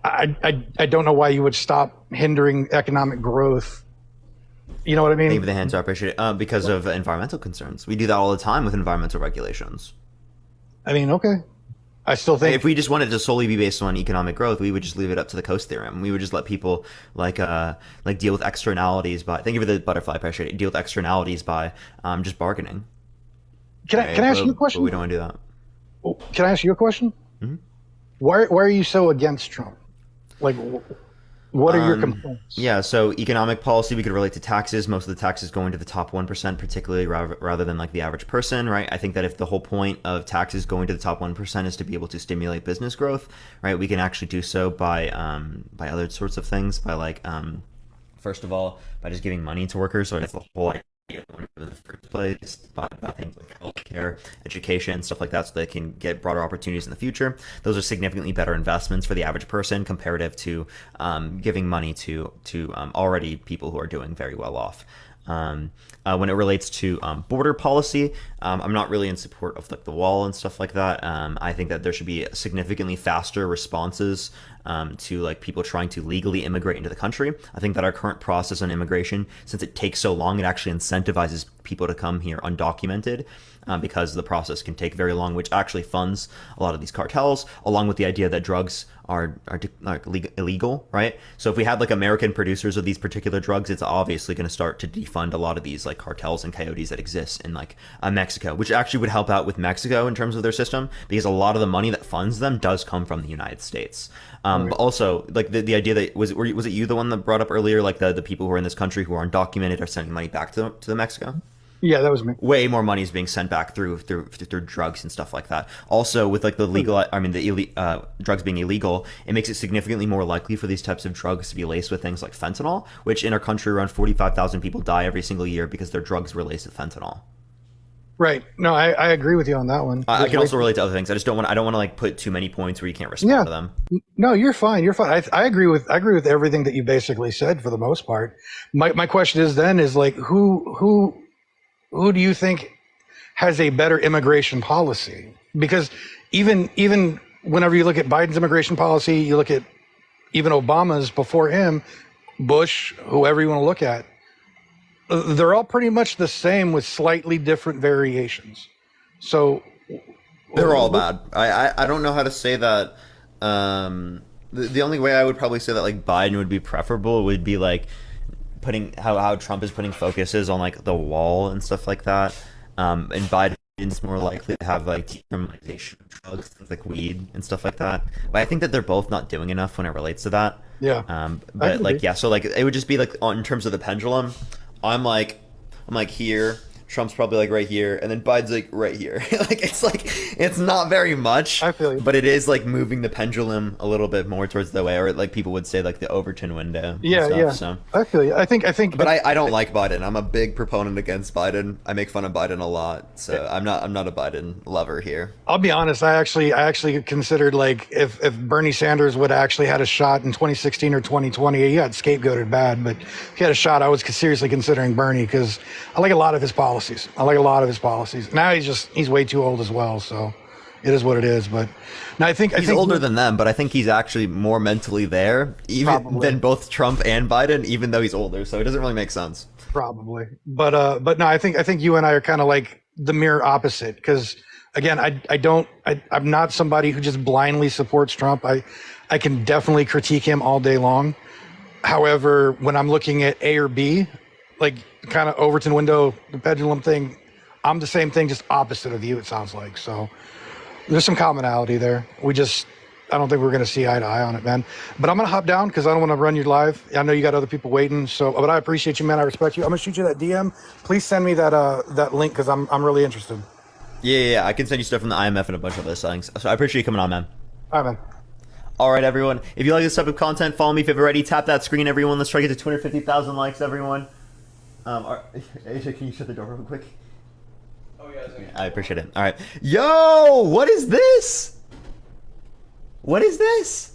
I don't know why you would stop hindering economic growth. You know what I mean? Thank you for the hands. I appreciate it. Because of environmental concerns. We do that all the time with environmental regulations. I mean, okay. I still think if we just wanted to solely be based on economic growth, we would just leave it up to the coast theorem. We would just let people like deal with externalities by. Thank you for the butterfly. I appreciate it. Deal with externalities by just bargaining. Can I ask you a question? But we don't want to do that. Can I ask you a question? Mm-hmm. Why are you so against Trump? Like, what are your complaints? Yeah, so economic policy, we could relate to taxes. Most of the taxes going to the top 1%, particularly rather than like the average person, right? I think that if the whole point of taxes going to the top 1% is to be able to stimulate business growth, right? We can actually do so by other sorts of things, by like, first of all, by just giving money to workers. So that's the whole idea in the first place, by things like healthcare, education, stuff like that, so they can get broader opportunities in the future. Those are significantly better investments for the average person comparative to giving money to already people who are doing very well off. When it relates to border policy, I'm not really in support of like the wall and stuff like that. I think that there should be significantly faster responses to like people trying to legally immigrate into the country. I think that our current process on immigration, since it takes so long, it actually incentivizes people to come here undocumented. Because the process can take very long, which actually funds a lot of these cartels, along with the idea that drugs are illegal, right? So if we had like American producers of these particular drugs, it's obviously going to start to defund a lot of these like cartels and coyotes that exist in like Mexico, which actually would help out with Mexico in terms of their system, because a lot of the money that funds them does come from the United States. But also like the idea that was it you the one that brought up earlier, like the people who are in this country who are undocumented are sending money back to the Mexico? Yeah, that was me. Way more money is being sent back through drugs and stuff like that. Also, with like the drugs being illegal, it makes it significantly more likely for these types of drugs to be laced with things like fentanyl, which in our country around 45,000 people die every single year because their drugs were laced with fentanyl. Right. No, I agree with you on that one. I can also relate to other things. I don't want to like put too many points where you can't respond to them. No, you're fine. You're fine. I agree with everything that you basically said for the most part. My question is like who do you think has a better immigration policy? Because even whenever you look at Biden's immigration policy, you look at even Obama's before him, Bush, whoever you want to look at, they're all pretty much the same with slightly different variations. So they're all bad. I don't know how to say that. The only way I would probably say that like Biden would be preferable would be like putting how Trump is putting focuses on like the wall and stuff like that, and Biden's more likely to have like decriminalization of drugs, things like weed and stuff like that. But I think that they're both not doing enough when it relates to that. Yeah. But like so like it would just be like in terms of the pendulum, I'm like here. Trump's probably like right here, and then Biden's like right here. It's not very much. I feel you. But it is like moving the pendulum a little bit more towards the way, or like people would say like the Overton window. Yeah, stuff, yeah. So. I feel you. I think. But I don't like Biden. I'm a big proponent against Biden. I make fun of Biden a lot, so I'm not a Biden lover here. I'll be honest. I actually considered like if Bernie Sanders would have actually had a shot in 2016 or 2020, he got scapegoated bad, but if he had a shot, I was seriously considering Bernie because I like a lot of his policies. Now he's way too old as well, so it is what it is. But now I think he's older than them, but I think he's actually more mentally there than both Trump and Biden, even though he's older. So it doesn't really make sense. Probably, but no, I think you and I are kind of like the mirror opposite. Because again, I'm not somebody who just blindly supports Trump. I can definitely critique him all day long. However, when I'm looking at A or B, like kind of Overton window, the pendulum thing, I'm the same thing, just opposite of you, it sounds like. So there's some commonality there. I don't think we're going to see eye to eye on it, man. But I'm going to hop down because I don't want to run you live. I know you got other people waiting. So, but I appreciate you, man. I respect you. I'm going to shoot you that DM. Please send me that link because I'm really interested. Yeah. I can send you stuff from the IMF and a bunch of other things. So I appreciate you coming on, man. All right, man. All right, everyone. If you like this type of content, follow me if you've already. Tap that screen, everyone. Let's try to get to 250,000 likes, everyone. AJ, can you shut the door real quick? Oh, yeah. I appreciate it. All right. Yo, what is this? What is this?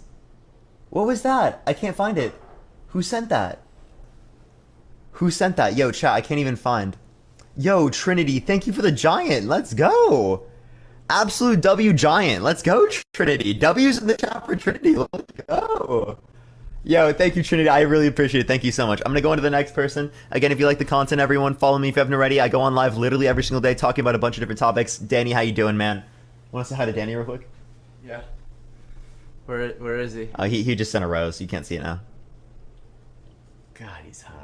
What was that? I can't find it. Who sent that? Who sent that? Yo, chat, I can't even find. Yo, Trinity, thank you for the giant. Let's go. Absolute W giant. Let's go, Trinity. W's in the chat for Trinity. Let's go. Yo, thank you, Trinity. I really appreciate it. Thank you so much. I'm going to go into the next person. Again, if you like the content, everyone, follow me if you haven't already. I go on live literally every single day talking about a bunch of different topics. Danny, how you doing, man? Want to say hi to Danny real quick? Yeah. Where is he? He just sent a rose. You can't see it now. God, he's hot.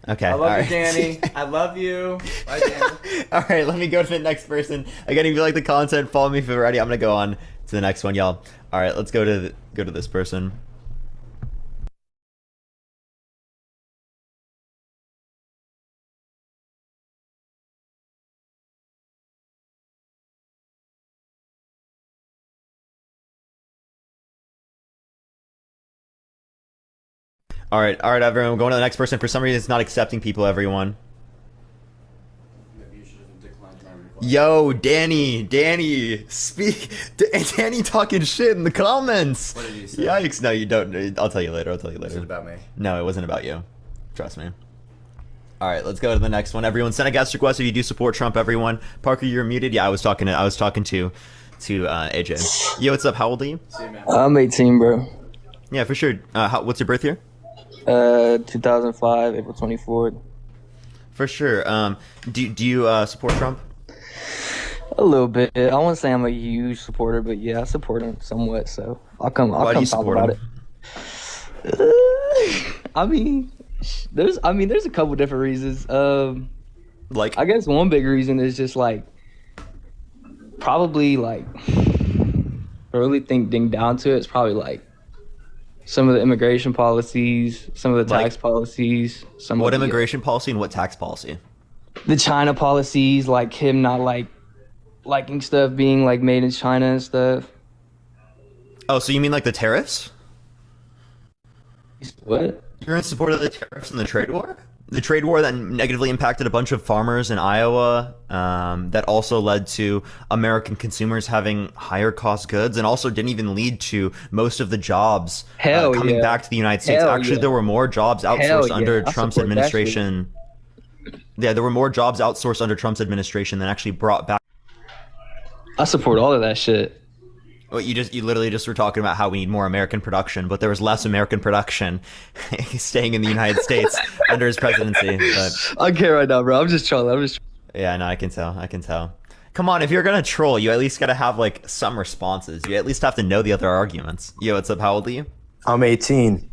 Okay. I love you, right. Danny. I love you. Bye, Danny. All right, let me go to the next person. Again, if you like the content, follow me if you're ready. I'm gonna go on to the next one, y'all. All right, let's go to this person. All right, everyone. We're going to the next person. For some reason, it's not accepting people. Everyone. Maybe you should have declined my request. Yo, Danny, speak. Danny talking shit in the comments. What did he say? Yikes! No, you don't. I'll tell you later. Was it about me? No, it wasn't about you. Trust me. All right, let's go to the next one. Everyone, send a guest request if you do support Trump. Everyone, Parker, you're muted. Yeah, I was talking to AJ. Yo, what's up? How old are you? See you, man. I'm 18, bro. Yeah, for sure. What's your birth year? 2005, April 24th. For sure. Do you support Trump? A little bit. I won't say I'm a huge supporter, but yeah, I support him somewhat. So I'll come Why do you talk support about him? it. I mean, there's a couple different reasons. Like, I guess one big reason is just like probably like I really think ding down to it, it's probably like some of the immigration policies, some of the tax policies, some what of the, immigration policy and what tax policy? the China policies, like him not like liking stuff being like made in China and stuff. Oh, so you mean like the tariffs? What? You're in support of the tariffs and the trade war? The trade war that negatively impacted a bunch of farmers in Iowa, that also led to American consumers having higher cost goods, and also didn't even lead to most of the jobs coming back to the United States. Actually, there were more jobs outsourced under Trump's administration. Yeah, there were more jobs outsourced under Trump's administration than actually brought back. I support all of that shit. Well, you literally just were talking about how we need more American production, but there was less American production staying in the United States under his presidency. But I can't right now, bro. I'm just trolling. yeah, no, I can tell. Come on, if you're gonna troll, you at least gotta have like some responses. You at least have to know the other arguments. Yo, what's up? How old are you? I'm 18.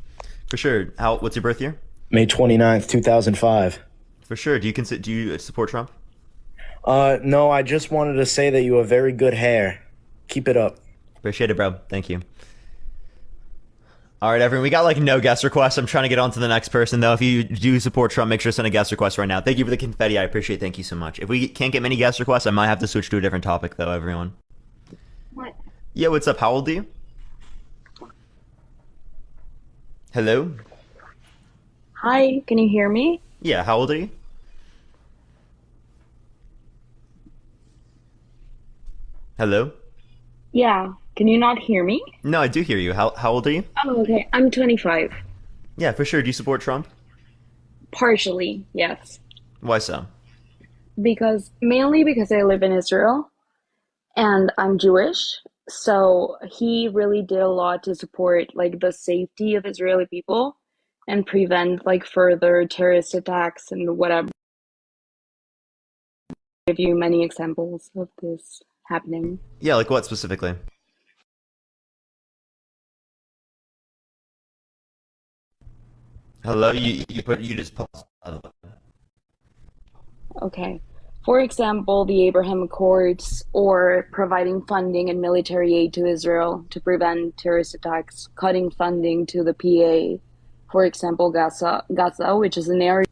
For sure. What's your birth year? May 29th, 2005. For sure. Do you support Trump? No, I just wanted to say that you have very good hair. Keep it up. Appreciate it, bro. Thank you. All right, everyone. We got like no guest requests. I'm trying to get on to the next person, though. If you do support Trump, make sure to send a guest request right now. Thank you for the confetti. I appreciate it. Thank you so much. If we can't get many guest requests, I might have to switch to a different topic, though, everyone. What? Yeah, what's up? How old are you? Hello? Hi, can you hear me? Yeah, how old are you? Hello? Yeah, can you not hear me? No, I do hear you. How old are you? Oh, okay. I'm 25. Yeah, for sure. Do you support Trump? Partially, yes. Why so? Mainly because I live in Israel and I'm Jewish. So he really did a lot to support like the safety of Israeli people and prevent like further terrorist attacks and whatever. give you many examples of this happening. Yeah, like what specifically? Hello, you just paused. Okay. For example, the Abraham Accords or providing funding and military aid to Israel to prevent terrorist attacks, cutting funding to the PA, for example, Gaza, which is an area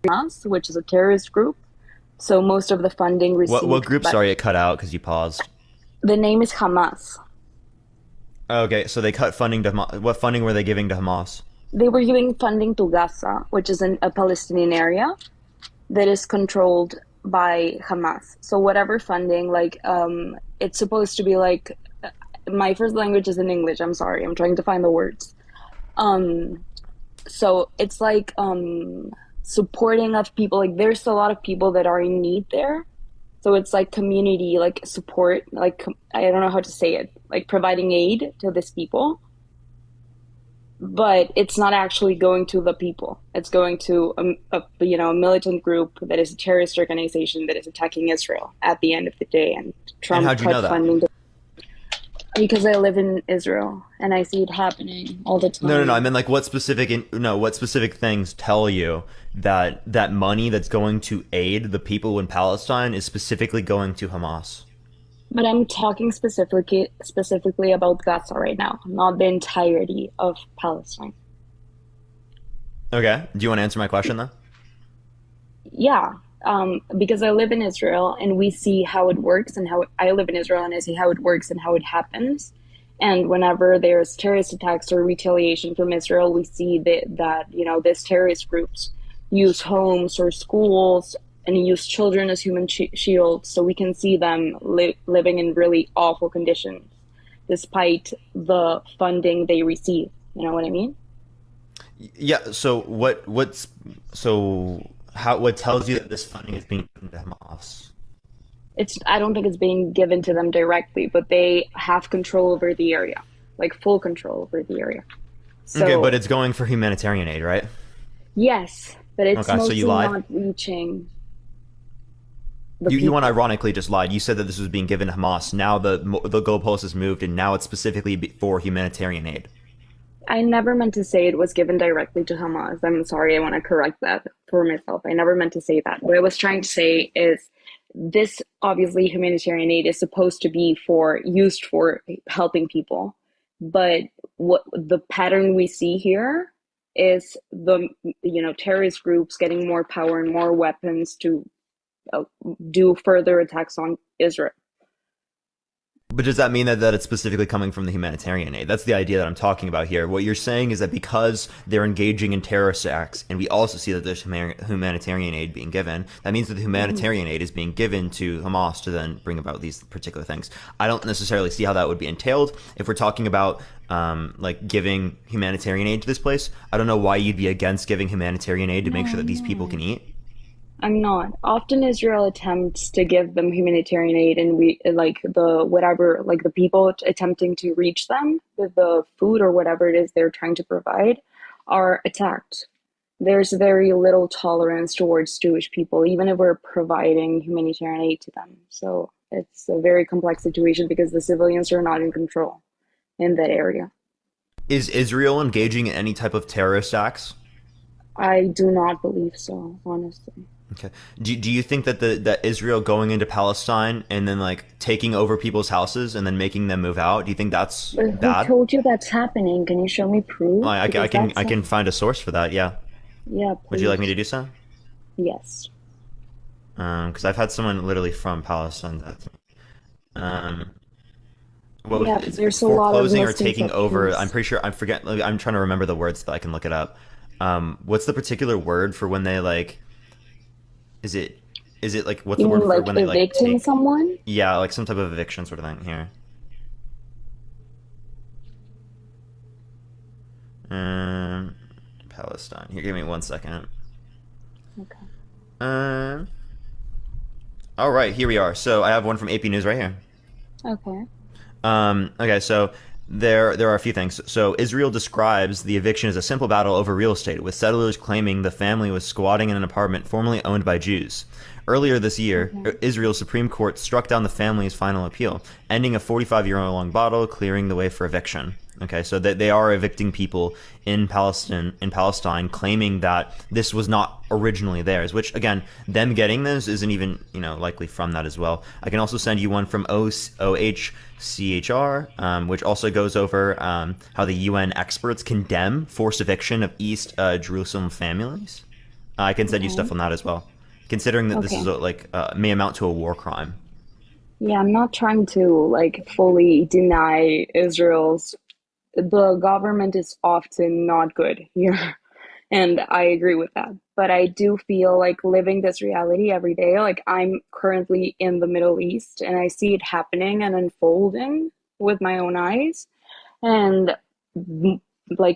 of Hamas, which is a terrorist group. So most of the funding What received group? by Sorry, it cut out because you paused. the name is Hamas. Okay, so they cut funding to Hamas. What funding were they giving to Hamas? They were giving funding to Gaza, which is a Palestinian area that is controlled by Hamas. So whatever funding, like it's supposed to be like my first language is in English. I'm sorry, I'm trying to find the words. So it's like supporting of people. Like there's a lot of people that are in need there. So it's like community, like support, like I don't know how to say it, like providing aid to these people. But it's not actually going to the people. It's going to a militant group that is a terrorist organization that is attacking Israel at the end of the day. And Trump how'd you know cut that? funding because I live in Israel and I see it happening all the time. No. I mean, like, what specific things tell you that that money that's going to aid the people in Palestine is specifically going to Hamas? But I'm talking specifically about Gaza right now, not the entirety of Palestine. Okay. Do you want to answer my question then? Yeah, because I live in Israel and we see how it works and how I live in Israel and I see how it works and how it happens. And whenever there's terrorist attacks or retaliation from Israel, we see that these terrorist groups use homes or schools and use children as human shields. So we can see them living in really awful conditions despite the funding they receive. You know what I mean? Yeah. So what tells you that this funding is being given to Hamas? I don't think it's being given to them directly, but they have control over the area, like full control over the area. So, Okay, but it's going for humanitarian aid, right? yes, but it's Okay, so mostly you lied? not reaching You people. unironically just lied. You said that this was being given to Hamas. Now the goalpost has moved, and now it's specifically for humanitarian aid. I never meant to say it was given directly to Hamas. I'm sorry, I want to correct that for myself. I never meant to say that. What I was trying to say is this obviously humanitarian aid is supposed to be used for helping people. But what the pattern we see here is the terrorist groups getting more power and more weapons to do further attacks on Israel. But does that mean that it's specifically coming from the humanitarian aid? That's the idea that I'm talking about here. What you're saying is that because they're engaging in terrorist acts, and we also see that there's humanitarian aid being given, that means that the humanitarian aid is being given to Hamas to then bring about these particular things. I don't necessarily see how that would be entailed. If we're talking about like giving humanitarian aid to this place, I don't know why you'd be against giving humanitarian aid to make sure that these people can eat. I'm not. Often Israel attempts to give them humanitarian aid and the people attempting to reach them with the food or whatever it is they're trying to provide are attacked. There's very little tolerance towards Jewish people, even if we're providing humanitarian aid to them. So it's a very complex situation because the civilians are not in control in that area. Is Israel engaging in any type of terrorist acts? I do not believe so, honestly. Okay. Do you think that that Israel going into Palestine and then like taking over people's houses and then making them move out? Do you think that's But who bad? told you that's happening? Can you show me proof? I Because can that's I can find a source for that. Yeah. Yeah, Would you like me please. to do so? Yes. Because I've had someone literally from Palestine that. What was Yeah, it? Is it there's a lot of foreclosing or taking over? misconceptions. I'm pretty sure. I forget. I'm trying to remember the words so that I can look it up. What's the particular word for when they like? Is it like what's You the word mean for like when they like evicting take? someone? Yeah, like some type of eviction sort of thing here. Palestine. Here, give me 1 second. Okay. Um. All right, here we are. So I have one from AP News right here. Okay. Okay, so There are a few things. So Israel describes the eviction as a simple battle over real estate, with settlers claiming the family was squatting in an apartment formerly owned by Jews. Earlier this year, Israel's Supreme Court struck down the family's final appeal, ending a 45-year-long battle, clearing the way for eviction. Okay, so they are evicting people in Palestine, claiming that this was not originally theirs. Which, again, them getting this isn't even likely from that as well. I can also send you one from OHCHR, which also goes over how the UN experts condemn forced eviction of East Jerusalem families. I can send you stuff on that as well, considering that this is may amount to a war crime. Yeah, I'm not trying to fully deny Israel's. The government is often not good here, and I agree with that. But I do feel like living this reality every day. Like, I'm currently in the Middle East and I see it happening and unfolding with my own eyes. And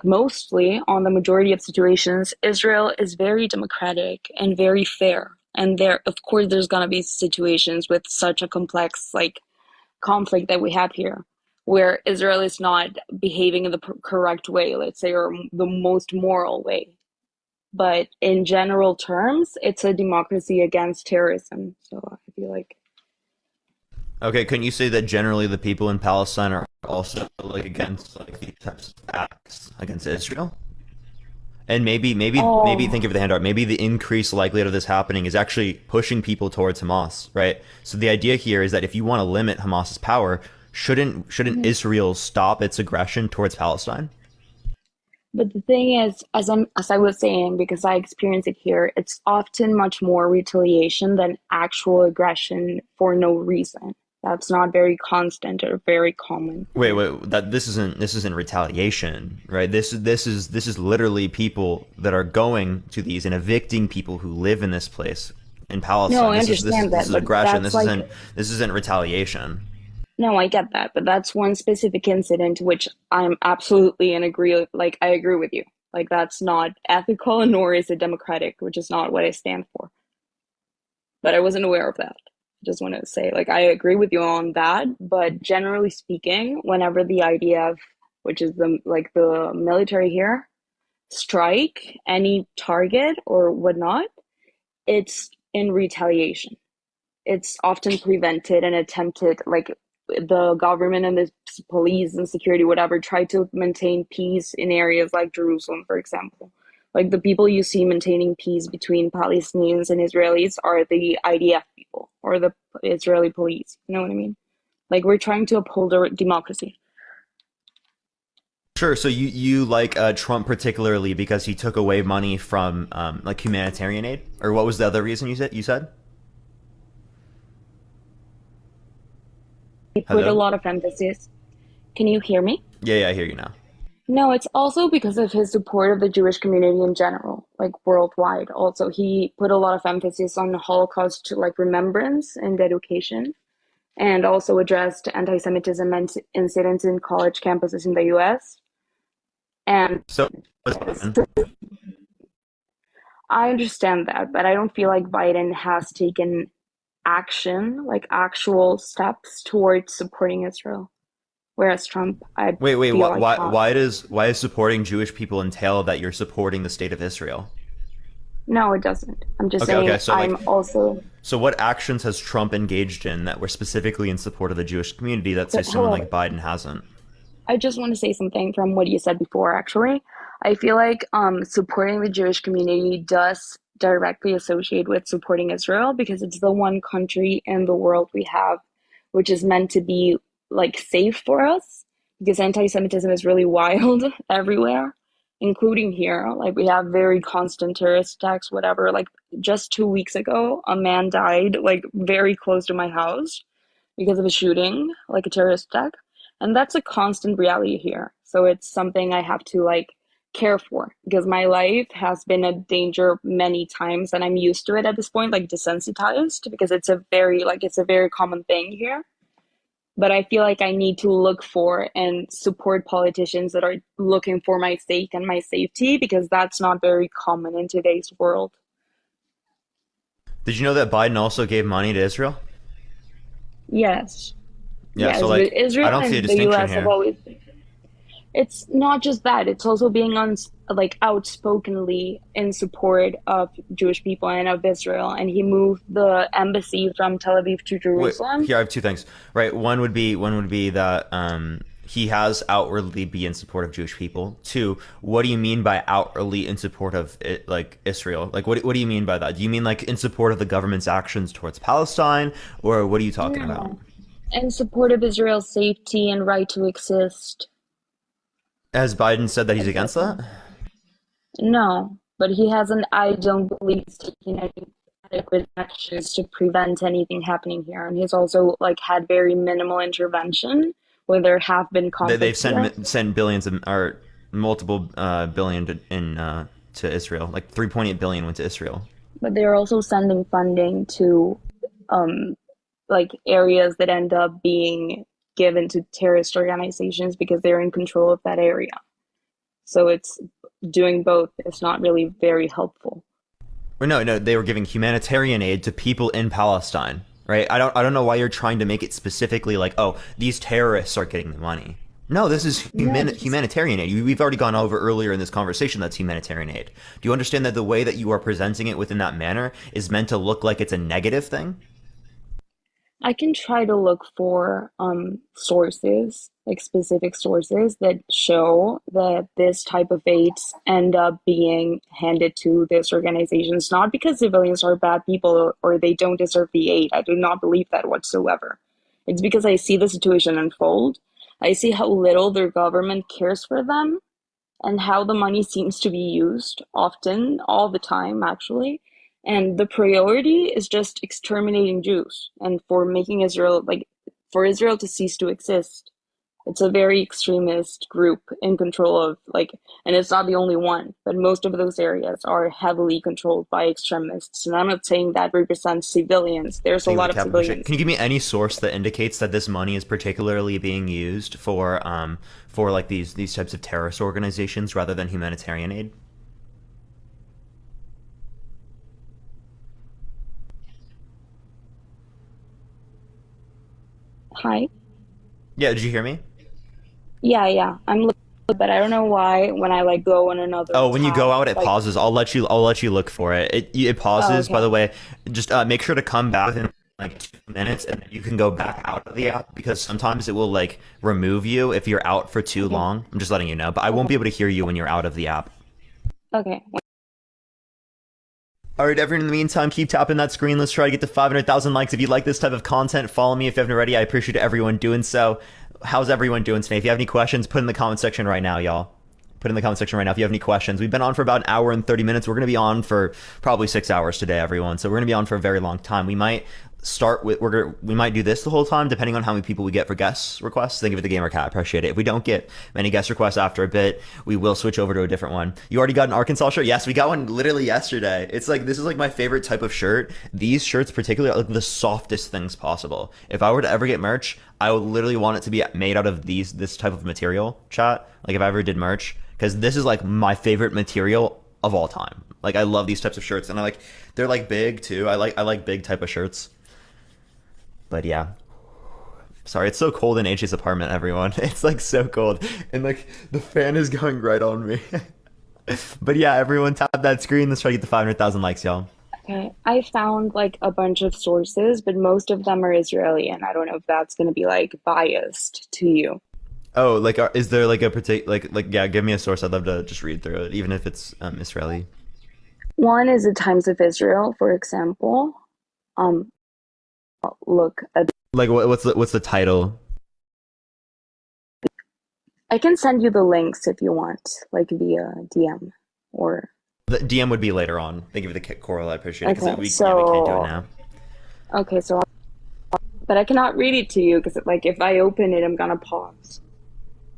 mostly on the majority of situations, Israel is very democratic and very fair. And of course, there's gonna be situations with such a complex conflict that we have here, where Israel is not behaving in the correct way, let's say, or the most moral way. But in general terms, it's a democracy against terrorism. So I feel like. Okay, couldn't you say that generally the people in Palestine are also against these types of acts against Israel? And maybe think of the handout. Maybe the increased likelihood of this happening is actually pushing people towards Hamas, right? So the idea here is that if you want to limit Hamas's power, shouldn't Israel stop its aggression towards Palestine? But the thing is, as I was saying, because I experience it here, it's often much more retaliation than actual aggression for no reason. That's not very constant or very common. Wait, this isn't retaliation, right? This is literally people that are going to these and evicting people who live in this place in Palestine. No, I understand that. This is aggression. This isn't retaliation. No, I get that, but that's one specific incident which I'm absolutely in agree. I agree with you. That's not ethical, nor is it democratic, which is not what I stand for. But I wasn't aware of that. I just want to say, I agree with you on that. But generally speaking, whenever the IDF, which is the military here, strike any target or whatnot, it's in retaliation. It's often prevented and attempted, the government and the police and security, whatever, try to maintain peace in areas like Jerusalem, for example. The people you see maintaining peace between Palestinians and Israelis are the IDF people or the Israeli police. You know what I mean? We're trying to uphold our democracy. Sure. So you like Trump particularly because he took away money from humanitarian aid, or what was the other reason you said? He put a lot of emphasis. Can you hear me? Yeah, I hear you now. No, it's also because of his support of the Jewish community in general, worldwide. Also, he put a lot of emphasis on Holocaust remembrance and education, and also addressed anti-Semitism incidents in college campuses in the U.S. And I understand that, but I don't feel like Biden has taken action, actual steps towards supporting Israel. Whereas Trump, why does supporting Jewish people entail that you're supporting the state of Israel? No, it doesn't. I'm just saying. Okay, so I'm also. So what actions has Trump engaged in that were specifically in support of the Jewish community that say someone like Biden hasn't? I just want to say something from what you said before. Actually, I feel like supporting the Jewish community does directly associate with supporting Israel, because it's the one country in the world we have which is meant to be safe for us, because anti-Semitism is really wild everywhere, including here. We have very constant terrorist attacks, whatever. Just 2 weeks ago, a man died very close to my house because of a shooting, a terrorist attack. And that's a constant reality here. So it's something I have to care for, because my life has been a danger many times and I'm used to it at this point, desensitized, because it's a very common thing here. But I feel like I need to look for and support politicians that are looking for my sake and my safety, because that's not very common in today's world. Did you know that Biden also gave money to Israel? Yes. Yeah, yes, so Israel I don't see a and the distinction US here. have always. It's not just that, it's also being like outspokenly in support of Jewish people and of Israel. And he moved the embassy from Tel Aviv to Wait, Jerusalem. here I have two things. Right, one would be that he has outwardly be in support of Jewish people. Two, what do you mean by outwardly in support of it, like Israel? Like, what do you mean by that? Do you mean like in support of the government's actions towards Palestine, or what are you talking about? No. In support of Israel's safety and right to exist. Has Biden said that he's against Exactly. that? No, but he hasn't, I don't believe he's taken any adequate actions to prevent anything happening here. And he's also like had very minimal intervention where there have been They've conflicts here. sent billions of, or multiple billion to Israel. Like 3.8 billion went to Israel. But they're also sending funding to um like areas that end up being given to terrorist organizations because they're in control of that area. So it's doing both. It's not really very helpful. Or no, they were giving humanitarian aid to people in Palestine, right? I don't know why you're trying to make it specifically like, oh, these terrorists are getting the money. No, this is Yeah, just humanitarian aid. We've already gone over earlier in this conversation that's humanitarian aid. Do you understand that the way that you are presenting it within that manner is meant to look like it's a negative thing? I can try to look for sources, like specific sources that show that this type of aids end up being handed to this organization. It's not because civilians are bad people or they don't deserve the aid. I do not believe that whatsoever. It's because I see the situation unfold. I see how little their government cares for them and how the money seems to be used often, all the time, actually. And the priority is just exterminating Jews and for making Israel, like, for Israel to cease to exist. It's a very extremist group in control of, like, and it's not the only one, but most of those areas are heavily controlled by extremists. And I'm not saying that represents civilians. There's a Thank you for lot the of capital appreciate. civilians. Can you give me any source that indicates that this money is particularly being used for like these types of terrorist organizations rather than humanitarian aid? Hi. Yeah, did you hear me? Yeah. I'm looking, but I don't know why when I like go on another Oh, when you go tab, out, it like, pauses. I'll let you look for it. It oh, pauses. By okay. the way, just make sure to come back within like 2 minutes, and then you can go back out of the app because sometimes it will like remove you if you're out for too Okay. long. I'm just letting you know, but I won't Okay. be able to hear you when you're out of the app. Okay. All right, everyone. In the meantime, keep tapping that screen. Let's try to get to 500,000 likes. If you like this type of content, follow me if you haven't already. I appreciate everyone doing so. How's everyone doing today? If you have any questions, put in the comment section right now, y'all. Put in the comment section right now if you have any questions. We've been on for about an hour and 30 minutes. We're going to be on for probably 6 hours today, everyone. So we're going to be on for a very long time. We might we might do this the whole time depending on how many people we get for guest requests. Think of it the gamer cat. I appreciate it. If we don't get many guest requests after a bit, we will switch over to a different one. You already got an Arkansas shirt? Yes, we got one literally yesterday. It's like, this is like my favorite type of shirt. These shirts particularly are like the softest things possible. If I were to ever get merch, I would literally want it to be made out of this type of material, chat. Like if I ever did merch, because this is like my favorite material of all time. Like I love these types of shirts, and they're like big too. I like big type of shirts. But yeah, sorry, it's so cold in AJ's apartment, everyone. It's like so cold, and like the fan is going right on me. But yeah, everyone, tap that screen. Let's try to get to 500,000 likes, y'all. Okay. I found like a bunch of sources, but most of them are Israeli, and I don't know if that's going to be like biased to you. Oh, like, is there like a particular yeah? Give me a source. I'd love to just read through it, even if it's Israeli. One is the Times of Israel, for example. Um, look, Like, what's the title? I can send you the links if you want, like via DM or. The DM would be later on. Thank you for the Coral. I appreciate it because Okay, we can't do it so now. okay, so but I cannot read it to you because like if I open it, I'm gonna pause.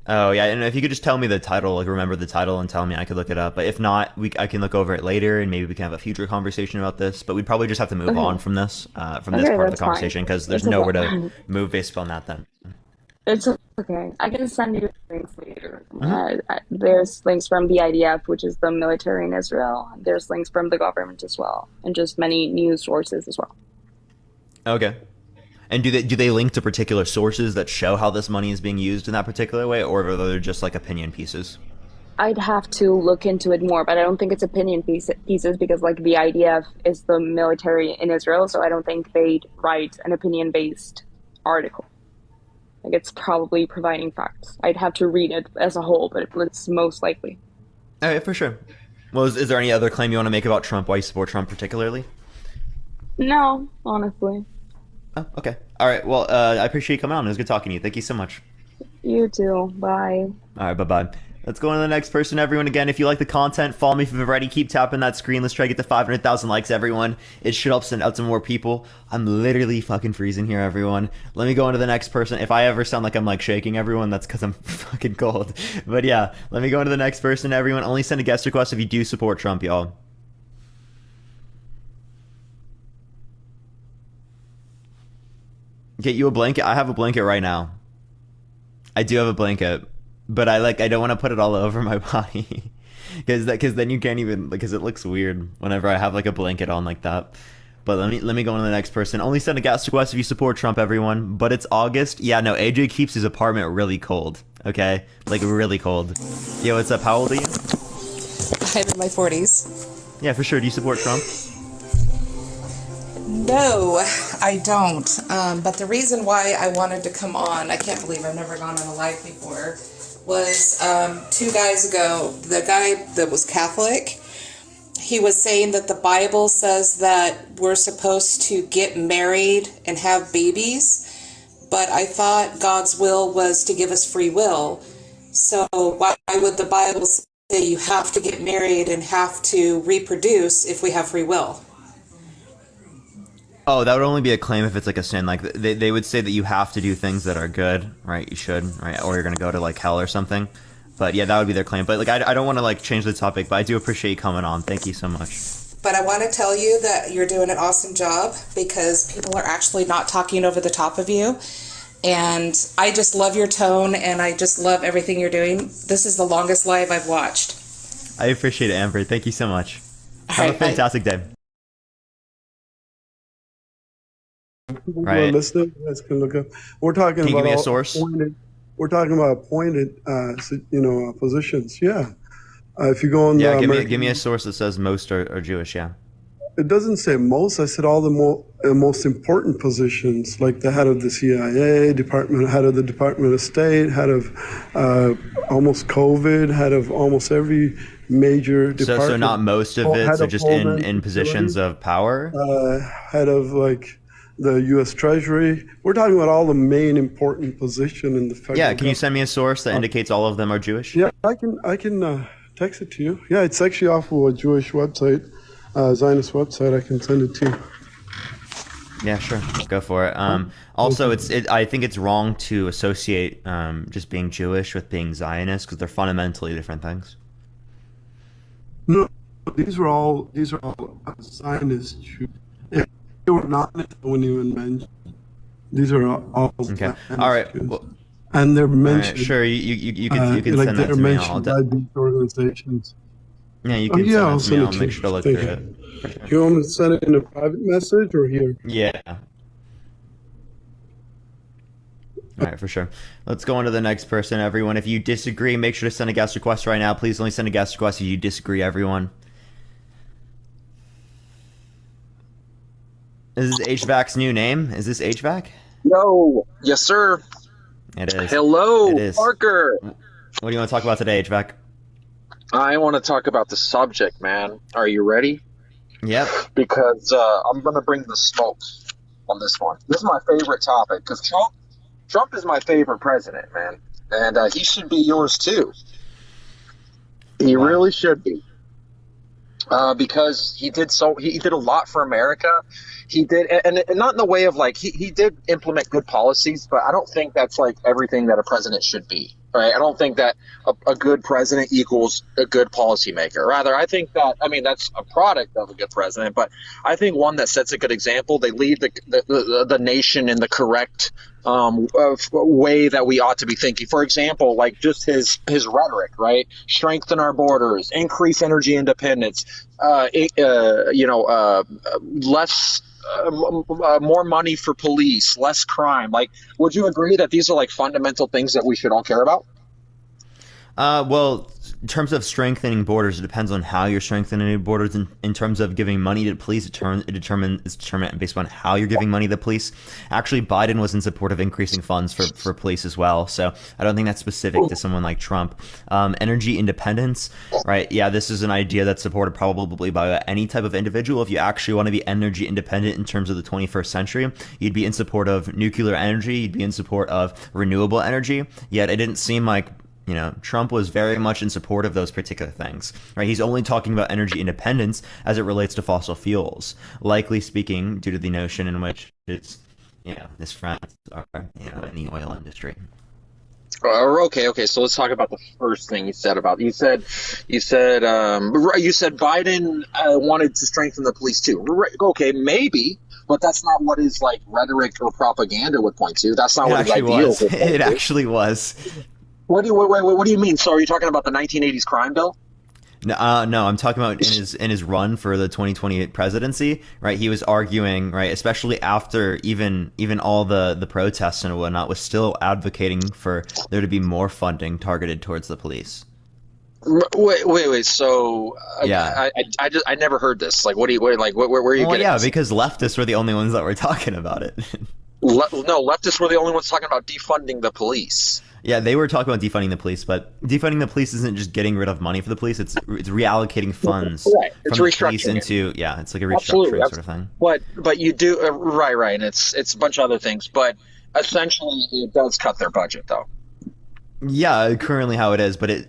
Oh yeah, and if you could just tell me the title, like remember the title and tell me, I could look it up. But if not, I can look over it later and maybe we can have a future conversation about this. But we'd probably just have to move on Okay, from this okay, part of the that's fine. conversation because there's It's nowhere to okay. move based on that then. It's okay. I can send you links later. Hmm. There's links from the IDF, which is the military in Israel. There's links from the government as well, and just many news sources as well. Okay. And do they link to particular sources that show how this money is being used in that particular way, or are they just like opinion pieces? I'd have to look into it more, but I don't think it's pieces because like the IDF is the military in Israel, so I don't think they'd write an opinion-based article. Like it's probably providing facts. I'd have to read it as a whole, but it's most likely. All right, for sure. Well, is there any other claim you want to make about Trump? Why you support Trump particularly? No, honestly. Oh, okay. All right. Well, I appreciate you coming on. It was good talking to you. Thank you so much. You too. Bye. All right. Bye-bye. Let's go on to the next person, everyone. Again, if you like the content, follow me if you've already. Keep tapping that screen. Let's try to get to 500,000 likes, everyone. It should help send out to more people. I'm literally fucking freezing here, everyone. Let me go on to the next person. If I ever sound like I'm like shaking, everyone, that's because I'm fucking cold. But yeah, let me go on to the next person, everyone. Only send a guest request if you do support Trump, y'all. Get you a blanket? I have a blanket right now. I do have a blanket. But I don't want to put it all over my body because then you can't even, because it looks weird whenever I have like a blanket on like that. But let me go on to the next person. Only send a guest request if you support Trump, everyone. But it's August. Yeah, no, AJ keeps his apartment really cold. Okay, like really cold. Yo, what's up? How old are you? I'm in my 40s. Yeah, for sure. Do you support Trump? No, I don't. But the reason why I wanted to come on, I can't believe I've never gone on a live before, was 2 guys ago, the guy that was Catholic, he was saying that the Bible says that we're supposed to get married and have babies, but I thought God's will was to give us free will. So why would the Bible say you have to get married and have to reproduce if we have free will? Oh, that would only be a claim if it's like a sin. Like they would say that you have to do things that are good, right? You should, right? Or you're gonna go to like hell or something. But yeah, that would be their claim. But like I don't want to like change the topic, but I do appreciate you coming on. Thank you so much. But I want to tell you that you're doing an awesome job because people are actually not talking over the top of you. And I just love your tone and I just love everything you're doing. This is the longest live I've watched. I appreciate it, Amber. Thank you so much. Have a fantastic day. People who are listening, you guys can look up. We're talking Can you about give me a source? We're talking about appointed, positions. Yeah. If you go on, yeah, give me a source that says most are Jewish. Yeah. It doesn't say most. I said all the most important positions, like the head of the CIA, head of the Department of State, head of almost COVID, head of almost every major department. So not most of it. So just in positions of power. Head of like the U.S. Treasury. We're talking about all the main important position in the federal. Yeah, can you send me a source that indicates all of them are Jewish? Yeah, I can text it to you. Yeah, it's actually off of a Jewish website, Zionist website. I can send it to you. Yeah, sure. Go for it. Also, I think it's wrong to associate just being Jewish with being Zionist because they're fundamentally different things. No, these are all Zionist Jews. If they were not, I wouldn't even mention. These are all okay. All right. Well, and they're mentioned. Right, sure, you can like send that to me. By these organizations. Yeah, you can send it to me. I'll make sure to look through it. Sure. You want me to send it in a private message or here? Yeah. All right, for sure. Let's go on to the next person, everyone. If you disagree, make sure to send a guest request right now. Please only send a guest request if you disagree, everyone. Is this HVAC's new name? Is this HVAC? Yo, yes, sir. It is. Hello, it is. Parker. What do you want to talk about today, HVAC? I want to talk about the subject, man. Are you ready? Yep. Because I'm going to bring the smoke on this one. This is my favorite topic because Trump is my favorite president, man. And he should be yours, too. He really should be. Because he did a lot for America. He did, and not in the way of like he did implement good policies, but I don't think that's like everything that a president should be. Right? I don't think that a good president equals a good policymaker. Rather, I think that that's a product of a good president, but I think one that sets a good example. They lead the nation in the correct way that we ought to be thinking. For example, like just his rhetoric, right? Strengthen our borders, increase energy independence, less more money for police, less crime. Like, would you agree that these are like fundamental things that we should all care about? Well, in terms of strengthening borders, it depends on how you're strengthening borders. In terms of giving money to the police, it's determined based on how you're giving money to the police. Actually, Biden was in support of increasing funds for police as well. So I don't think that's specific to someone like Trump. Energy independence, right? Yeah, this is an idea that's supported probably by any type of individual. If you actually want to be energy independent in terms of the 21st century, you'd be in support of nuclear energy. You'd be in support of renewable energy. Yet it didn't seem like Trump was very much in support of those particular things, right? He's only talking about energy independence as it relates to fossil fuels, likely speaking due to the notion in which his friends are, in the oil industry. Okay. So let's talk about the first thing you said Biden wanted to strengthen the police too. Right, okay, maybe. But that's not what his like rhetoric or propaganda would point to. That's not what his ideals would point to. It actually was. What do you mean? So are you talking about the 1980s crime bill? No, I'm talking about in his run for the 2020 presidency, right? He was arguing, right, especially after even all the protests and whatnot, was still advocating for there to be more funding targeted towards the police. Wait. So yeah, I never heard this. Like, where are you getting? Yeah, this? Because leftists were the only ones that were talking about it. No, leftists were the only ones talking about defunding the police. Yeah, they were talking about defunding the police, but defunding the police isn't just getting rid of money for the police. It's reallocating funds from the police into it's like a restructuring sort of thing. But you do right, and it's a bunch of other things, but essentially it does cut their budget though. Yeah, currently how it is, but it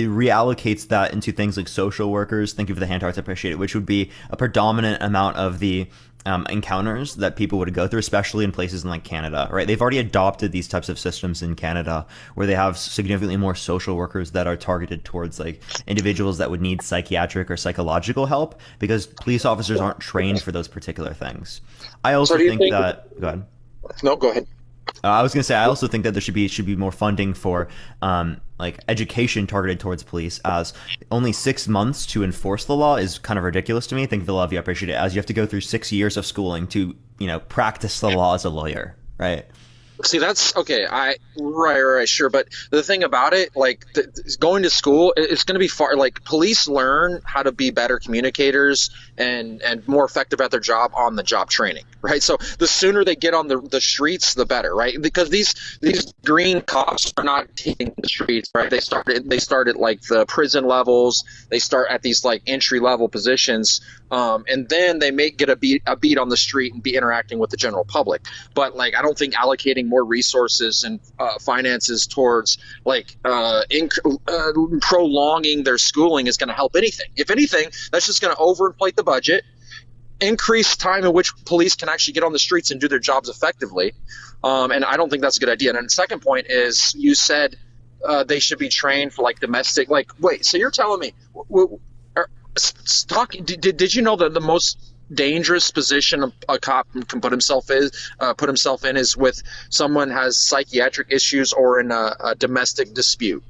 reallocates that into things like social workers. Thank you for the hand hearts, I appreciate it. Which would be a predominant amount of the encounters that people would go through, especially in places in like Canada, right? They've already adopted these types of systems in Canada where they have significantly more social workers that are targeted towards like individuals that would need psychiatric or psychological help because police officers aren't trained for those particular things. I also think that... Go ahead. No, go ahead. I was going to say, I also think that there should be more funding for like education targeted towards police, as only 6 months to enforce the law is kind of ridiculous to me. Thank you, Love, you appreciate it, as you have to go through 6 years of schooling to, practice the law as a lawyer, right? See, that's okay. Right, sure. But the thing about it, like going to school, it's going to be far. Like police learn how to be better communicators and more effective at their job on the job training, right? So the sooner they get on the streets, the better, right? Because these green cops are not taking the streets, right? They start at like the prison levels. They start at these like entry level positions, and then they may get a beat on the street and be interacting with the general public. But like, I don't think allocating more resources and finances towards like prolonging their schooling is going to help anything. If anything, that's just going to overinflate the budget, increase time in which police can actually get on the streets and do their jobs effectively. And I don't think that's a good idea. And then the second point is, you said they should be trained for like domestic. Like, wait, so you're telling me? Did you know that the most dangerous position a cop can put himself in is with someone has psychiatric issues or in a domestic dispute?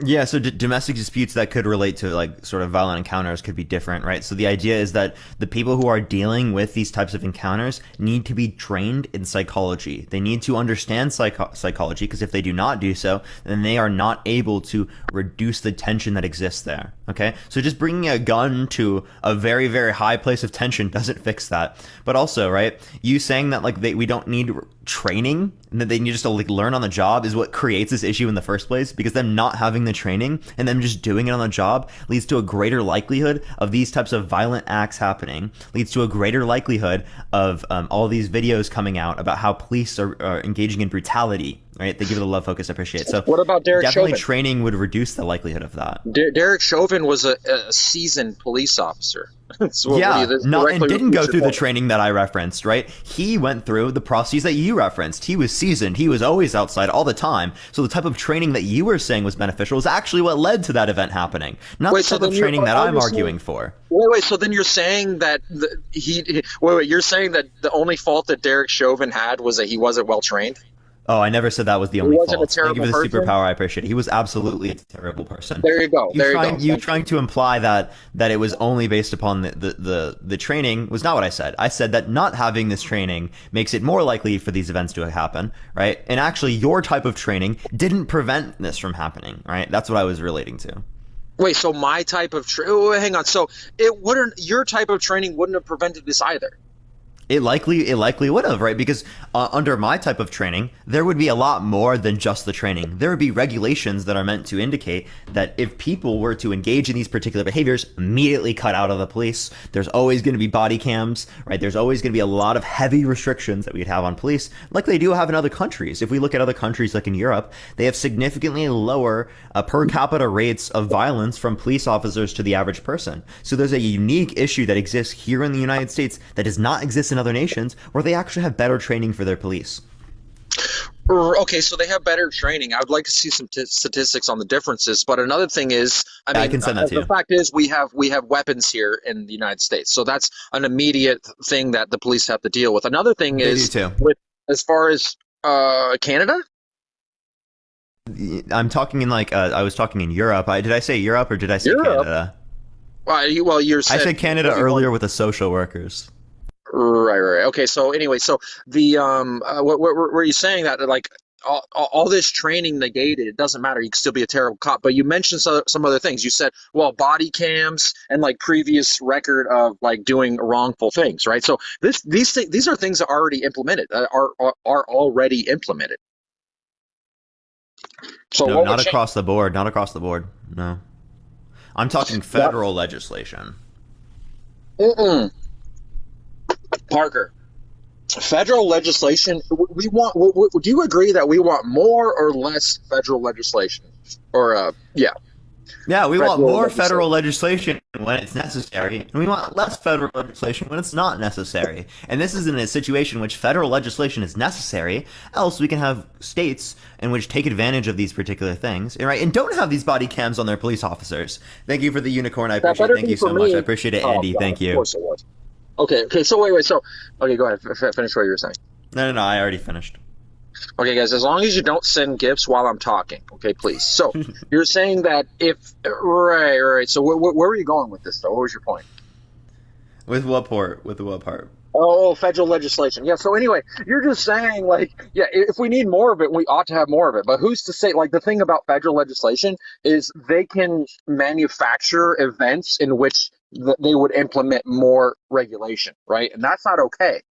Yeah, so domestic disputes that could relate to like sort of violent encounters could be different, right? So the idea is that the people who are dealing with these types of encounters need to be trained in psychology. They need to understand psychology, because if they do not do so, then they are not able to reduce the tension that exists there, okay? So just bringing a gun to a very, very high place of tension doesn't fix that. But also, right, you saying that like we don't need training and that they need just to like learn on the job is what creates this issue in the first place, because them not having the training and them just doing it on the job leads to a greater likelihood of these types of violent acts happening, leads to a greater likelihood of all these videos coming out about how police are engaging in brutality, right? They give it a love focus, I appreciate it. So what about Derek Chauvin? Definitely Chauvin? Training would reduce the likelihood of that. Derek Chauvin was a seasoned police officer. So didn't go through the training that I referenced, right? He went through the processes that you referenced. He was seasoned. He was always outside all the time. So the type of training that you were saying was beneficial is actually what led to that event happening, not the type of training that I'm arguing for. Wait. So then you're saying that you're saying that the only fault that Derek Chauvin had was that he wasn't well trained? Oh, I never said that was the He only wasn't a fault. Thank you terrible for the person. superpower. I appreciate it. He was absolutely a terrible person. There you go. There you go. You trying to imply that it was only based upon the training was not what I said. I said that not having this training makes it more likely for these events to happen, right? And actually, your type of training didn't prevent this from happening, right? That's what I was relating to. Wait, so my type of hang on. So your type of training wouldn't have prevented this either. It likely would have, right? Because under my type of training, there would be a lot more than just the training. There would be regulations that are meant to indicate that if people were to engage in these particular behaviors, immediately cut out of the police. There's always going to be body cams, right? There's always going to be a lot of heavy restrictions that we'd have on police, like they do have in other countries. If we look at other countries like in Europe, they have significantly lower per capita rates of violence from police officers to the average person. So there's a unique issue that exists here in the United States that does not exist in other nations, where they actually have better training for their police. Okay, so they have better training. I would like to see some statistics on the differences. But another thing is, I can send that to you. The fact is, we have weapons here in the United States, so that's an immediate thing that the police have to deal with. Another thing is, with as far as Canada. I'm talking in I was talking in Europe. Did I say Europe or did I say Canada? Well, I said Canada earlier with the social workers. Right. Okay. So anyway, so the what were you saying that like all this training negated? It doesn't matter. You can still be a terrible cop. But you mentioned some other things. You said, well, body cams and like previous record of like doing wrongful things, right? So these are things that are already implemented. Are already implemented. So no, not across the board. Not across the board. No, I'm talking federal legislation. Parker, federal legislation. We want. Do you agree that we want more or less federal legislation? Or Yeah, we want more federal legislation when it's necessary, and we want less federal legislation when it's not necessary. And this is in a situation in which federal legislation is necessary, else we can have states in which take advantage of these particular things, right? And don't have these body cams on their police officers. Thank you for the unicorn. I appreciate it. Thank you so much. I appreciate it, Andy. Thank you. Of course it was. Okay. So wait. So, okay, go ahead. Finish what you were saying. No. I already finished. Okay, guys, as long as you don't send gifts while I'm talking, okay, please. So you're saying that right. So where were you going with this, though? What was your point? With what part? With what part? Oh, federal legislation. Yeah. So anyway, you're just saying if we need more of it, we ought to have more of it. But who's to say? Like the thing about federal legislation is they can manufacture events in which they would implement more regulation, right? And that's not okay.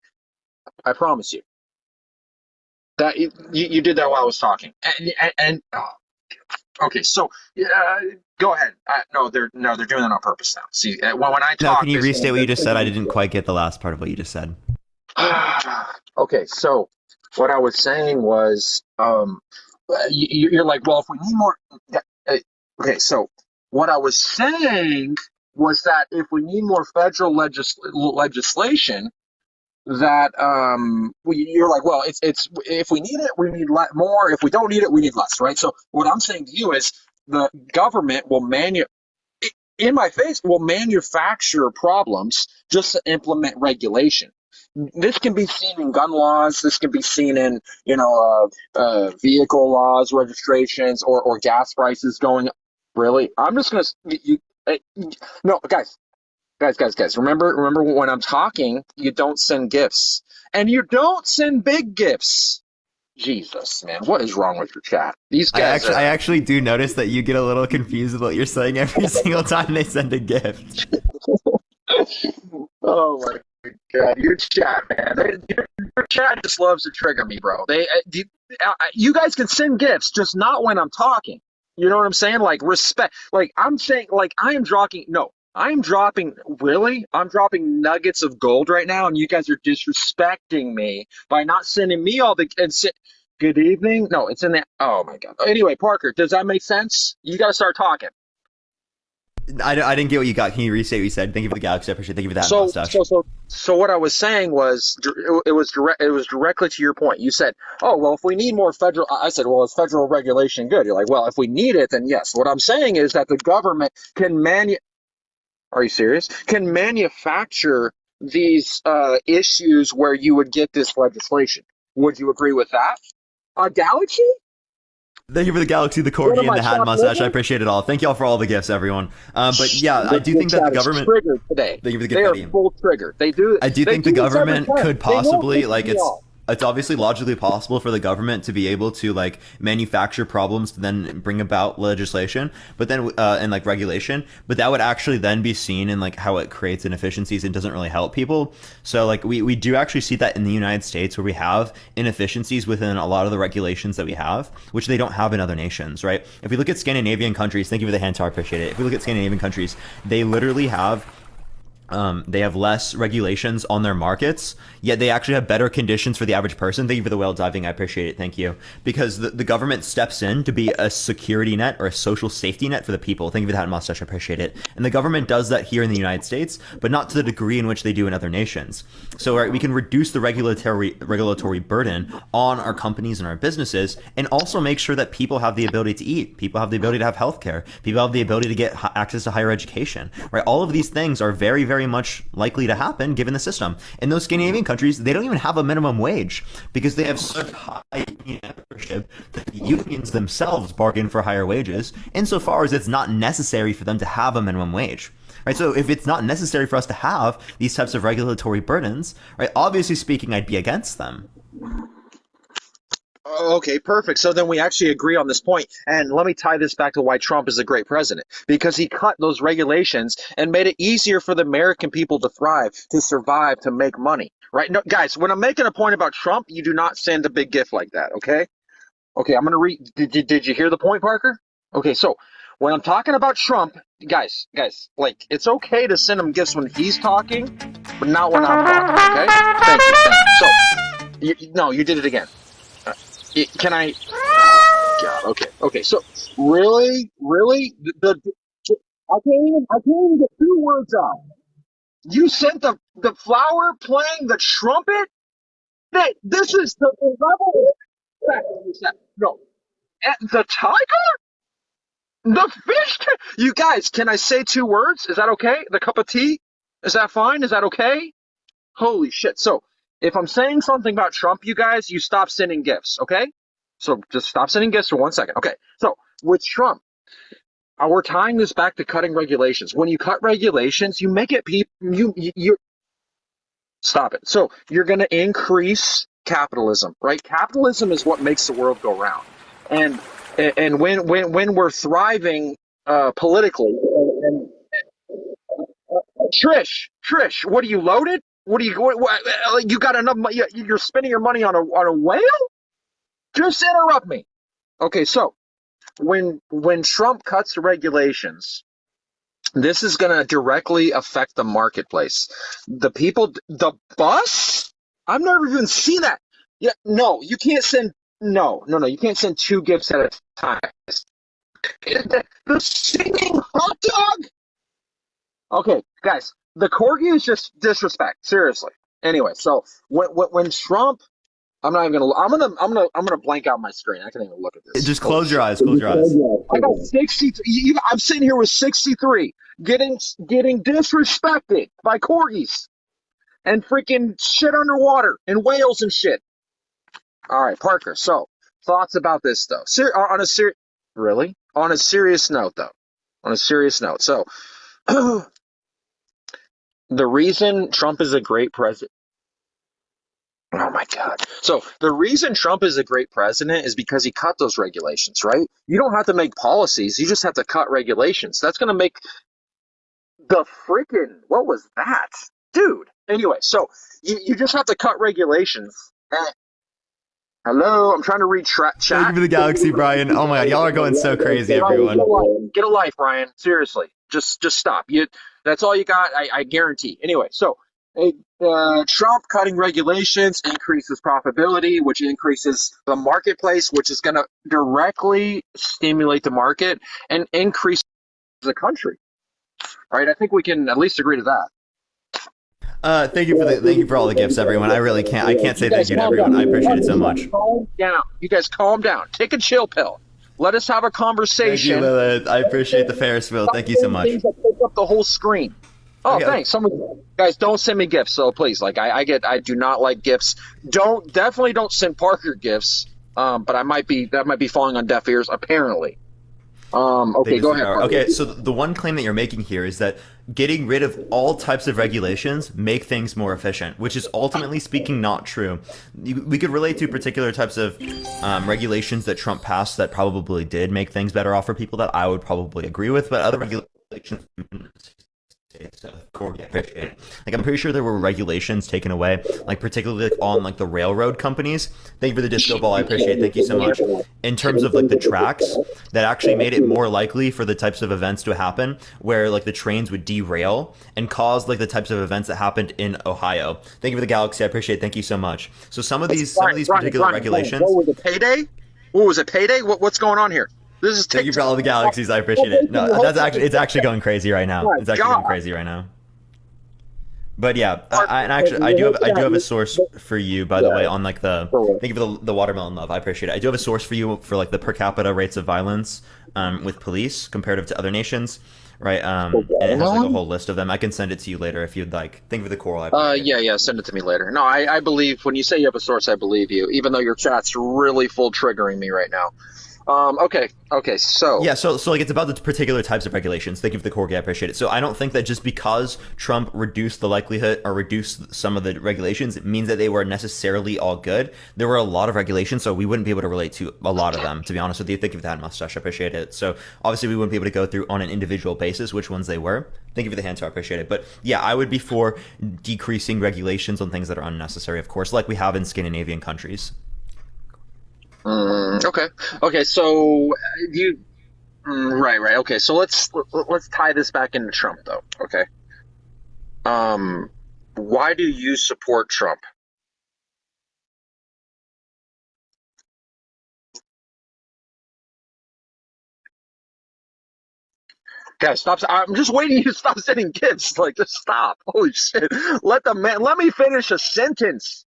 I promise you. That you did that while I was talking, and okay, so go ahead. No, they're doing that on purpose now. See, when I talk, now can you restate what you just said? I didn't quite get the last part of what you just said. Okay, so what I was saying was, you're like, well, if we need more, okay, so what I was saying was that if we need more federal legislation. That you're like, well, it's if we need it, we need more. If we don't need it, we need less, right? So what I'm saying to you is the government will manufacture problems just to implement regulation. This can be seen in gun laws. This can be seen in vehicle laws, registrations, or gas prices going up. Really, I'm just gonna no, guys. Guys, remember when I'm talking, you don't send gifts. And you don't send big gifts. Jesus, man, what is wrong with your chat? These guys I actually do notice that you get a little confused with what you're saying every single time they send a gift. Oh my God, your chat, man. Your chat just loves to trigger me, bro. You guys can send gifts, just not when I'm talking. You know what I'm saying? Like respect. Like I'm saying, like I'm dropping nuggets of gold right now, and you guys are disrespecting me by not sending me all the good evening. No, it's in there. Oh my God. Anyway, Parker, does that make sense? You got to start talking. I didn't get what you got. Can you restate what you said? Thank you for the galaxy. I appreciate it. Thank you for that mustache. So what I was saying was it was directly to your point. You said, oh, well, if we need more federal, I said, well, is federal regulation good? You're like, well, if we need it, then yes. What I'm saying is that the government can are you serious? Can manufacture these issues where you would get this legislation. Would you agree with that? A galaxy? Thank you for the galaxy, the What corgi, am and I, the hat and Shop mustache. I Living? appreciate it all. Thank you all for all the gifts, everyone. But yeah, I do think that chat the is government. triggered today. Thank you for the They gift, are Eddie. full triggered. They do. I do they think the do this every government time. could They know possibly pisses like me off. it's obviously logically possible for the government to be able to like manufacture problems to then bring about legislation, but then and like regulation, but that would actually then be seen in like how it creates inefficiencies and doesn't really help people. So like we do actually see that in the United States where we have inefficiencies within a lot of the regulations that we have, which they don't have in other nations, right? If we look at Scandinavian countries, thank you for the hand, I appreciate it. If we look at Scandinavian countries, they literally have less regulations on their markets, yet they actually have better conditions for the average person. Thank you for the whale diving. I appreciate it. Thank you. Because the government steps in to be a security net or a social safety net for the people. Thank you for that mustache. I appreciate it. And the government does that here in the United States, but not to the degree in which they do in other nations. So right, we can reduce the regulatory burden on our companies and our businesses, and also make sure that people have the ability to eat. People have the ability to have healthcare. People have the ability to get access to higher education. Right? All of these things are very, very much likely to happen given the system. In those Scandinavian countries, they don't even have a minimum wage because they have such high union membership that the unions themselves bargain for higher wages, insofar as it's not necessary for them to have a minimum wage. Right, so if it's not necessary for us to have these types of regulatory burdens, right, obviously speaking, I'd be against them. Okay, perfect. So then we actually agree on this point. And let me tie this back to why Trump is a great president. Because he cut those regulations and made it easier for the American people to thrive, to survive, to make money. Right? No, guys, when I'm making a point about Trump, you do not send a big gift like that, okay? Okay, I'm going to read. Did you hear the point, Parker? Okay, so when I'm talking about Trump, guys, like, it's okay to send him gifts when he's talking, but not when I'm talking, okay? Thank you. So, no, you did it again. Can I? Oh, God. Okay. So, really, I can't even get 2 words out. You sent the flower playing the trumpet. This is the level. No, the tiger, the fish. You guys, can I say 2 words? Is that okay? The cup of tea. Is that fine? Is that okay? Holy shit. So, if I'm saying something about Trump, you guys, you stop sending gifts, okay? So just stop sending gifts for 1 second. Okay. So with Trump, we're tying this back to cutting regulations. When you cut regulations, you make it you stop it. So you're going to increase capitalism, right? Capitalism is what makes the world go round. And when we're thriving politically, and Trish, what are you loaded? What are you got enough money? You're spending your money on a whale? Just interrupt me. Okay, so when Trump cuts the regulations, this is going to directly affect the marketplace. The people, the bus? I've never even seen that. Yeah, no, you can't send. No, you can't send 2 gifts at a time. The singing hot dog. Okay, guys, the corgi is just disrespect. Seriously. Anyway, so when Trump, I'm gonna blank out my screen. I can't even look at this. Just close your eyes. Close your eyes. I got 60. I'm sitting here with 63, getting disrespected by corgis and freaking shit underwater and whales and shit. All right, Parker. So thoughts about this though? On a serious note though. On a serious note. So the reason Trump is a great president. Oh my God. So the reason Trump is a great president is because he cut those regulations, right? You don't have to make policies. You just have to cut regulations. That's going to make the freaking, what was that? Dude. Anyway, so you just have to cut regulations. Hello, I'm trying to read chat. Thank you for the galaxy, Brian. Oh my God, y'all are going so crazy, everyone. Get a life, Brian. Seriously. Just stop. That's all you got, I guarantee. Anyway, so Trump cutting regulations increases profitability, which increases the marketplace, which is going to directly stimulate the market and increase the country. All right, I think we can at least agree to that. Thank you for all the gifts, everyone. I can't say thank you to everyone. I appreciate it so much. Calm down. You guys calm down. Take a chill pill. Let us have a conversation. Thank you, Lilith. I appreciate the Ferris wheel. Thank you so much. Things that take up the whole screen. Oh, okay. Thanks. Guys, don't send me gifts. So please, like, I do not like gifts. Definitely don't send Parker gifts. but that might be falling on deaf ears apparently. Okay, go ahead. Okay, so the one claim that you're making here is that getting rid of all types of regulations make things more efficient, which is ultimately speaking not true. We could relate to particular types of regulations that Trump passed that probably did make things better off for people that I would probably agree with, but other regulations. So, Corey, I appreciate it. Like, I'm pretty sure there were regulations taken away, like particularly on like the railroad companies. Thank you for the disco ball. I appreciate it. Thank you so much. In terms of like the tracks, that actually made it more likely for the types of events to happen where like the trains would derail and cause like the types of events that happened in Ohio. Thank you for the galaxy. I appreciate it. Thank you so much. So some of these particular regulations. What was it, payday? What was it, payday? What's going on here? This is Thank you for all the galaxies. I appreciate it. No, it's actually going crazy right now. It's actually going crazy right now. But yeah, I do have a source for you, by the way, on like thank you for the watermelon love. I appreciate it. I do have a source for you for like the per capita rates of violence with police comparative to other nations, right? And it has like a whole list of them. I can send it to you later if you'd like. Thank you for the coral. Yeah, send it to me later. No, I believe when you say you have a source, I believe you, even though your chat's really full triggering me right now. Okay, so like it's about the particular types of regulations. Thank you for the corgi, I appreciate it. So I don't think that just because Trump reduced the likelihood or reduced some of the regulations, it means that they were necessarily all good. There were a lot of regulations, so we wouldn't be able to relate to a lot of them, to be honest with you. Thank you for that mustache, I appreciate it. So obviously we wouldn't be able to go through on an individual basis which ones they were. Thank you for the hand, so I appreciate it. But yeah, I would be for decreasing regulations on things that are unnecessary, of course, like we have in Scandinavian countries. Okay. So right. Okay, so let's tie this back into Trump, though. Okay. Why do you support Trump? Guys, stop! I'm just waiting you to stop sending gifts. Like, just stop! Holy shit! Let me finish a sentence.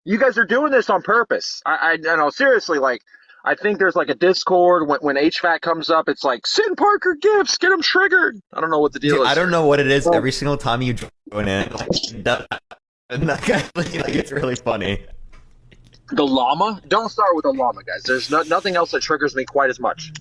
You guys are doing this on purpose. I know, seriously, like, I think there's like a Discord when HVAC comes up, it's like, send Parker gifts, get him triggered. I don't know what the deal is. I don't know what it is. Every single time you join in, it's really funny. The llama? Don't start with the llama, guys. There's nothing else that triggers me quite as much.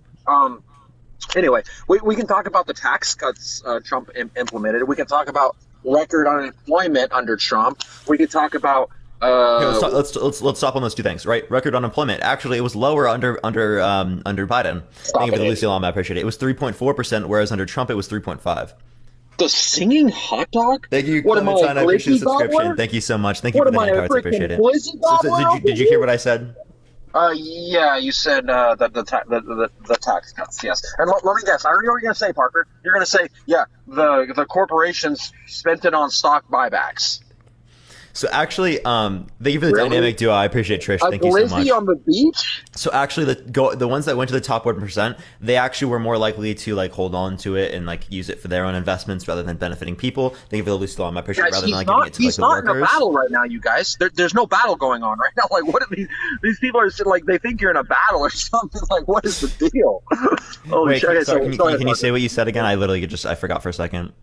Anyway, we can talk about the tax cuts Trump implemented. We can talk about record unemployment under Trump. We can talk about let's stop on those two things, right? Record unemployment. Actually, it was lower under Biden. Thank you for the Lucy Llama. I appreciate it. It was 3.4%, whereas under Trump it was 3.5%. The singing hot dog? Thank you, Clementine. I appreciate the subscription. Thank you so much. Thank you for the hand cards. I appreciate it. So did you hear what I said? Yeah, you said the tax cuts. Yes, and let me guess. I already know what you're gonna say, Parker. You're gonna say, yeah, the corporations spent it on stock buybacks. So actually, thank you for the dynamic duo. I appreciate Trish. Thank you so much. On the beach? So actually, the ones that went to the top 1%, they actually were more likely to like hold on to it and like use it for their own investments rather than benefiting people. Thank you for the loose law. I appreciate rather than like giving it to like the workers. He's not in a battle right now, you guys. There's no battle going on right now. Like, what are these people are like? They think you're in a battle or something. Like, what is the deal? Wait, sorry, can you say what you said again? I literally I forgot for a second.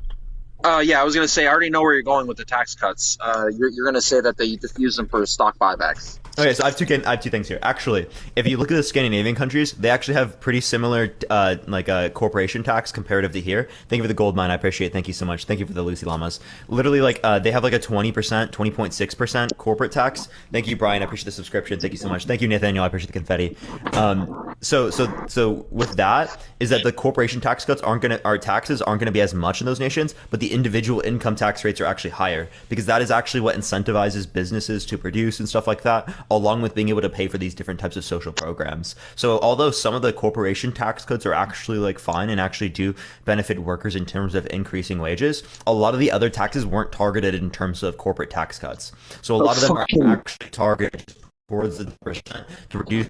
Yeah, I was going to say, I already know where you're going with the tax cuts. You're going to say that they just use them for stock buybacks. Okay, so I have two things here. Actually, if you look at the Scandinavian countries, they actually have pretty similar corporation tax comparative to here. Thank you for the gold mine. I appreciate it. Thank you so much. Thank you for the Lucy Llamas. Literally, they have like a 20%, 20.6% corporate tax. Thank you, Brian. I appreciate the subscription. Thank you so much. Thank you, Nathaniel. I appreciate the confetti. So with that is that the corporation tax cuts our taxes aren't gonna be as much in those nations, but the individual income tax rates are actually higher because that is actually what incentivizes businesses to produce and stuff like that, along with being able to pay for these different types of social programs. So although some of the corporation tax cuts are actually like fine and actually do benefit workers in terms of increasing wages, a lot of the other taxes weren't targeted in terms of corporate tax cuts. So a lot of them are actually targeted towards the percent to reduce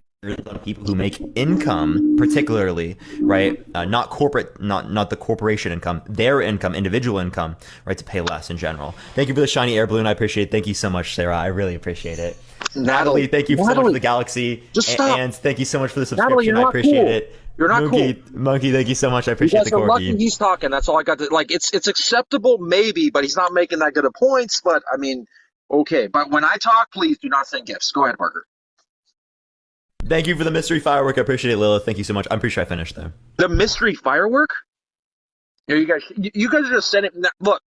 people who make income, particularly, right? Not corporate, not the corporation income, their income, individual income, right? To pay less in general. Thank you for the shiny air balloon. I appreciate it. Thank you so much, Sarah. I really appreciate it. Natalie, thank you so much for the galaxy. Just stop. And thank you so much for the subscription. I appreciate it. You're not cool. Monkey, thank you so much. I appreciate the corgi. Lucky he's talking. That's all I got to like. It's acceptable, maybe, but he's not making that good of points. But I mean, okay. But when I talk, please do not send gifts. Go ahead, Parker. Thank you for the mystery firework. I appreciate it, Lilith. Thank you so much. I'm pretty sure I finished there. The mystery firework? Here, you guys are just sending. Look,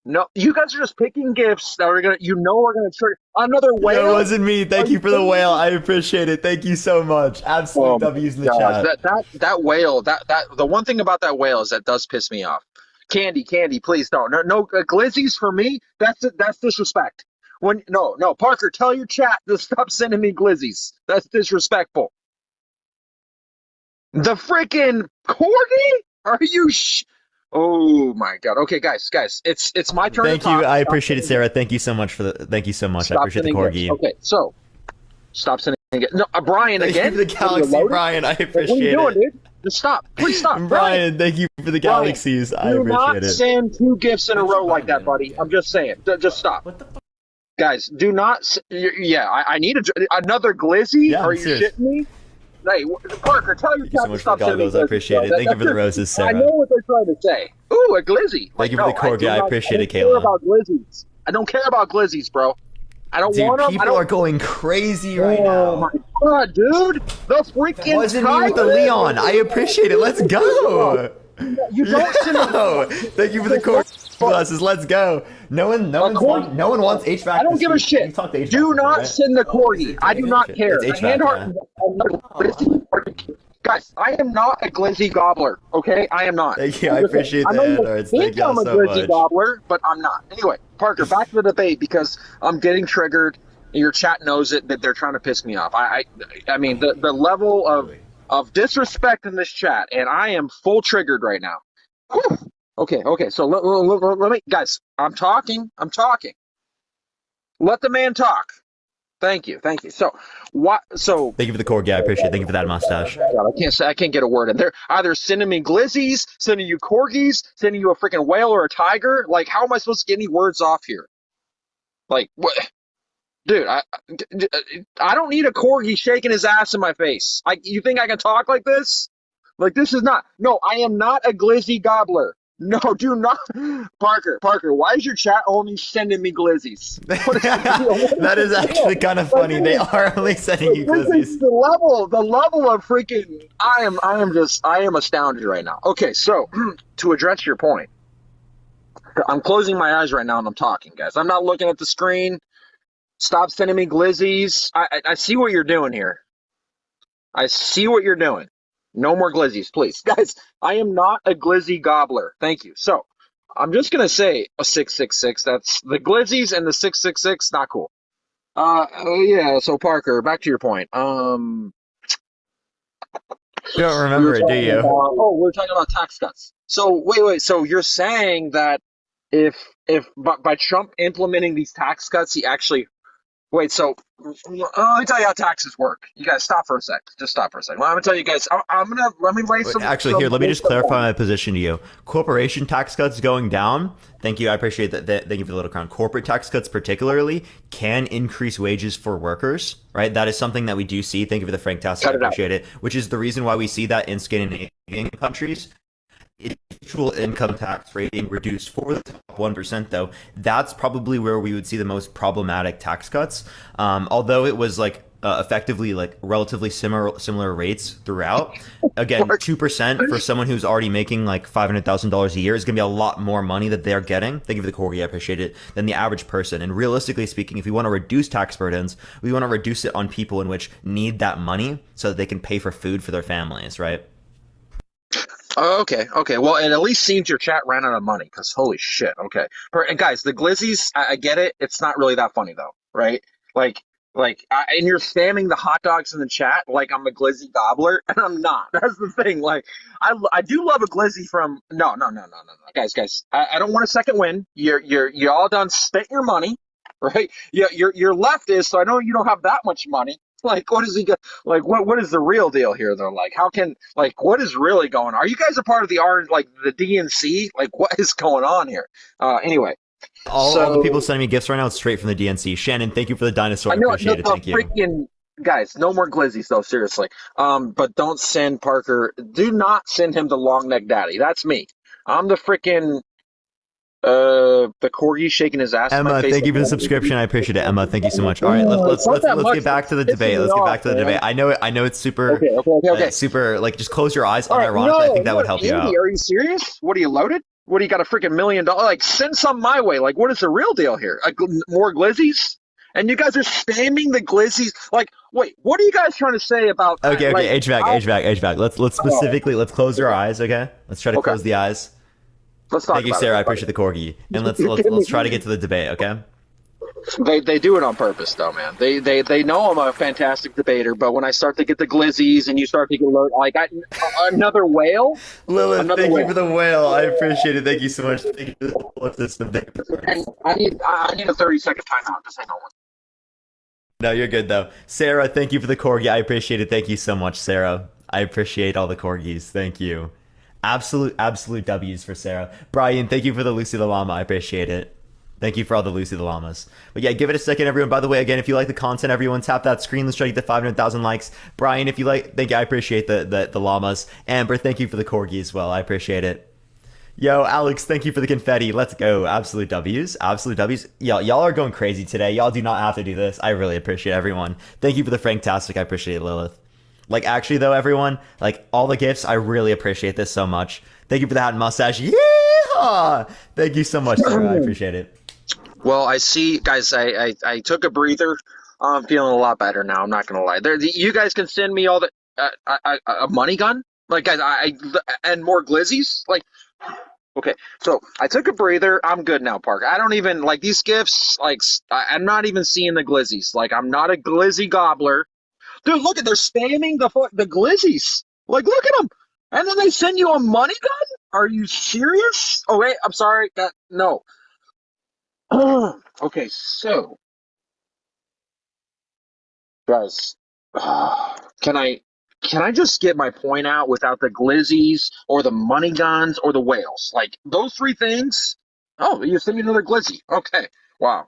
no, you guys are just picking gifts that are gonna, are gonna trigger another whale. It wasn't me. Thank you for the whale. I appreciate it. Thank you so much. Absolute W's in the chat. That whale. The one thing about that whale is that does piss me off. Candy, please don't. No glizzies for me. That's disrespect. No, Parker, tell your chat to stop sending me glizzies. That's disrespectful. The freaking corgi? Are you? Oh my god. Okay, guys, it's my turn. Thank you. I appreciate it, Sarah. Thank you so much Thank you so much. I appreciate the corgi. Okay, so stop sending it. No, Brian thank again. You for the galaxy, Brian. I appreciate what are you doing, dude? Just stop. Please stop. Brian, thank you for the galaxies. I appreciate it. Do not send 2 gifts in a row like that, buddy. I'm just saying. Just stop. What the fuck? Guys, do not. Yeah, I need another glizzy. Yeah, are you shitting me? Hey, Parker, tell your chat to stop sending me. I appreciate it. Thank you for the roses, Sarah. I know what they're trying to say. Ooh, a glizzy. Thank you for the corgi. I appreciate it, Kayla. I don't care about glizzies, bro. I don't want them. People are going crazy right now. Oh my god, dude! The freaking it wasn't me with the Leon. I appreciate it. Let's go. You don't send Thank you for the corgi glasses. Let's go. No one wants HVAC. I don't give a shit. Do not send the corgi. I do not care. Guys, I am not a glizzy gobbler. Okay, I am not. Thank you. I appreciate that. I'm a glizzy gobbler, but I'm not. Anyway, Parker, back to the debate because I'm getting triggered. Your chat knows it that they're trying to piss me off. I mean the level of disrespect in this chat, and I am full triggered right now. Whew. Okay. So let me, guys. I'm talking. Let the man talk. Thank you. So what? So thank you for the corgi. I appreciate it. Thank you for that mustache. God, I can't get a word in. They're either sending me glizzies, sending you corgis, sending you a freaking whale or a tiger. Like, how am I supposed to get any words off here? Like, what? Dude, I don't need a corgi shaking his ass in my face. You think I can talk like this? Like, this is not. No, I am not a glizzy gobbler. No, do not. Parker, why is your chat only sending me glizzies? That is actually kind of funny. They are only sending you glizzies. The level of freaking. I am astounded right now. Okay, so to address your point, I'm closing my eyes right now and I'm talking, guys. I'm not looking at the screen. Stop sending me glizzies. I see what you're doing here. I see what you're doing. No more glizzies, please. Guys, I am not a glizzy gobbler. Thank you. So, I'm just going to say a 666. That's the glizzies and the 666, not cool. Yeah, so Parker, back to your point. You don't remember it, do you? We're talking about tax cuts. So, wait. So, you're saying that if by Trump implementing these tax cuts, he actually... Wait, so let me tell you how taxes work. You guys stop for a sec. Just stop for a second. Well, I'm gonna tell you guys. Let me raise some. Actually, here, let me just clarify my position to you. Corporation tax cuts going down. Thank you. I appreciate that. Thank you for the little crown. Corporate tax cuts, particularly, can increase wages for workers. Right. That is something that we do see. Thank you for the frank task. I appreciate it. Which is the reason why we see that in Scandinavian countries. Individual income tax rate being reduced for the top 1%, though, that's probably where we would see the most problematic tax cuts. Although it was effectively relatively similar rates throughout. Again, 2% for someone who's already making $500,000 a year is going to be a lot more money that they're getting. Thank you for the corgi, I appreciate it. Than the average person. And realistically speaking, if we want to reduce tax burdens, we want to reduce it on people in which need that money so that they can pay for food for their families, right? Okay. Well, it at least seems your chat ran out of money because holy shit. Okay. And guys, the glizzies, I get it. It's not really that funny though, right? And you're spamming the hot dogs in the chat like I'm a glizzy gobbler, and I'm not. That's the thing. I do love a glizzy from. No. Guys. I don't want a second win. You're all done spent your money, right? Yeah, you're leftist, so I know you don't have that much money. What is he got? What is the real deal here though? What is really going on? Are you guys a part of the the DNC? What is going on here? Anyway. All the people sending me gifts right now, it's straight from the DNC. Shannon, thank you for the dinosaur. I appreciate it. Thank you. Guys, no more glizzies though, seriously. But don't send Parker. Do not send him the long neck daddy. That's me. I'm the freaking The corgi shaking his ass in my Emma, face. thank you for the subscription. I appreciate it, Emma. Thank you so much. All right, let's It's not that much, get back to the it's debate. pissing me Let's get off, back to the man. debate. I know it's super, Okay. super like just close your eyes. All right, Unironically, I no, think that would help you Andy, out. are you serious? What are you loaded? What do you got a freaking $1 million? Like, send some my way. Like, what is the real deal here? More glizzies? And you guys are spamming the glizzies. Like, wait, what are you guys trying to say about? Okay, like, HVAC. Let's specifically let's close our eyes. Okay, let's try to close the eyes. Let's talk Thank you, about Sarah. it. I appreciate the corgi, and let's try to get to the debate. Okay. They do it on purpose, though, man. They know I'm a fantastic debater, but when I start to get the glizzies and you start to get like another whale, Lilith, thank whale. you for the whale. I appreciate it. Thank you so much. Thank you for the system. And I need a 30-second timeout. Just hang on one. No, you're good though. Sarah, thank you for the corgi. I appreciate it. Thank you so much, Sarah. I appreciate all the corgis. Thank you. Absolute W's for Sarah. Brian, thank you for the Lucy the Llama. I appreciate it. Thank you for all the Lucy the Llamas. But yeah, give it a second, everyone. By the way, again, if you like the content, everyone tap that screen. Let's try to get to 500,000 likes. Brian, if you like, thank you. I appreciate the llamas. Amber, thank you for the corgi as well. I appreciate it. Yo, Alex, thank you for the confetti. Let's go. Absolute W's. Absolute W's. Y'all are going crazy today. Y'all do not have to do this. I really appreciate everyone. Thank you for the Franktastic. I appreciate it, Lilith. Like, actually, though, everyone, like, all the gifts, I really appreciate this so much. Thank you for the hat and mustache. Yeah! Thank you so much, Sarah. I appreciate it. Well, I see, guys. I took a breather. I'm feeling a lot better now. I'm not gonna lie. You guys can send me all the a money gun, like guys. And more glizzies. Like, okay. So I took a breather. I'm good now, Park. I don't even like these gifts. Like, I'm not even seeing the glizzies. Like, I'm not a glizzy gobbler. Dude, look at they're spamming the glizzies. Like, look at them. And then they send you a money gun. Are you serious? Oh wait, I'm sorry. No. Okay, so guys, can I just get my point out without the glizzies or the money guns or the whales? Like those three things? Oh, you send me another glizzy. Okay. Wow.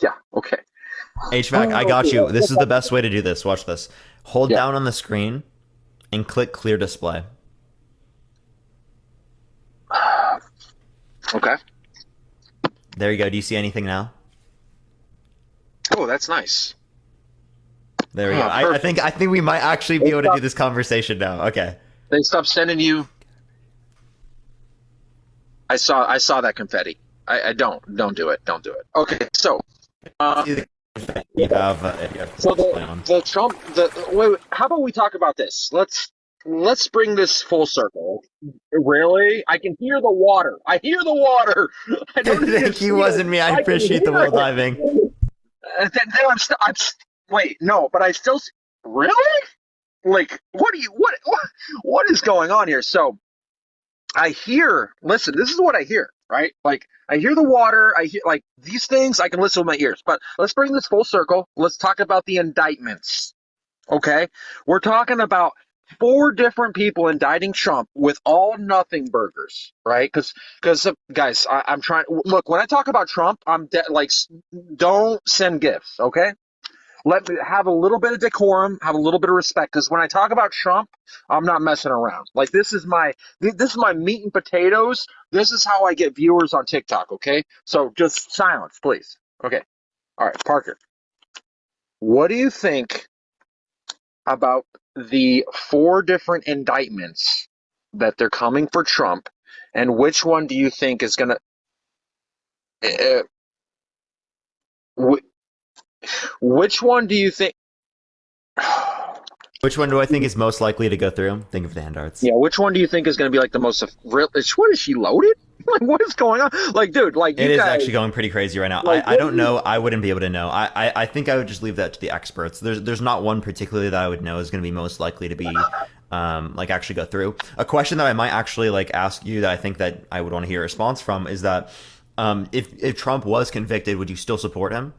Yeah, okay. HVAC, I got you. This is the best way to do this. Watch this. Hold down on the screen and click clear display. Okay. There you go. Do you see anything now? Oh, that's nice. There we go. I think we might actually be able to do this conversation now. Okay. They stopped sending you. I saw that confetti. I don't do it. Don't do it. Okay, so you have so the Trump wait, how about we talk about this? Let's bring this full circle. Really? I can hear the water. I hear the water. I don't Thank you, wasn't me. I appreciate the well diving. Then wait, no, but I still really? Like, what is going on here? So listen, this is what I hear, right? Like, I hear the water, I hear, like, these things, I can listen with my ears. But let's bring this full circle. Let's talk about the indictments, okay? We're talking about 4 different people indicting Trump with all nothing burgers, right? Because guys, I'm trying. Look, when I talk about Trump, don't send gifts, okay? Let me have a little bit of decorum, have a little bit of respect. Because when I talk about Trump, I'm not messing around. Like this is my meat and potatoes. This is how I get viewers on TikTok. Okay, so just silence, please. Okay, all right, Parker. What do you think about the 4 different indictments that they're coming for Trump, and which one do you think is gonna? Which one do you think? Which one do I think is most likely to go through? Think of the hand darts. Yeah, which one do you think is going to be like the most real? What is she loaded? Like, what is going on? Like, dude, like it is actually going pretty crazy right now. Like, I don't know. I wouldn't be able to know. I think I would just leave that to the experts. There's not one particularly that I would know is going to be most likely to be like actually go through. A question that I might actually like ask you that I think that I would want to hear a response from is that if Trump was convicted, would you still support him?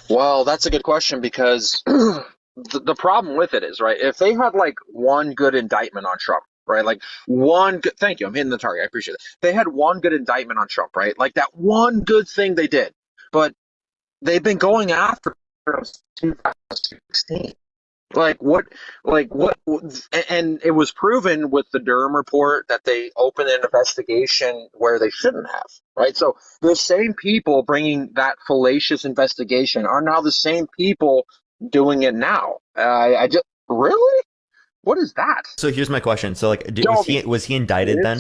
Well, that's a good question because the problem with it is, right, if they had like one good indictment on Trump, right, like one good, thank you, I'm hitting the target, I appreciate it. They had one good indictment on Trump, right, like that one good thing they did, but they've been going after him since 2016. Like what, and it was proven with the Durham report that they opened an investigation where they shouldn't have, right? So the same people bringing that fallacious investigation are now the same people doing it now. I just, really? What is that? So here's my question. So like, Tell me. was he indicted then?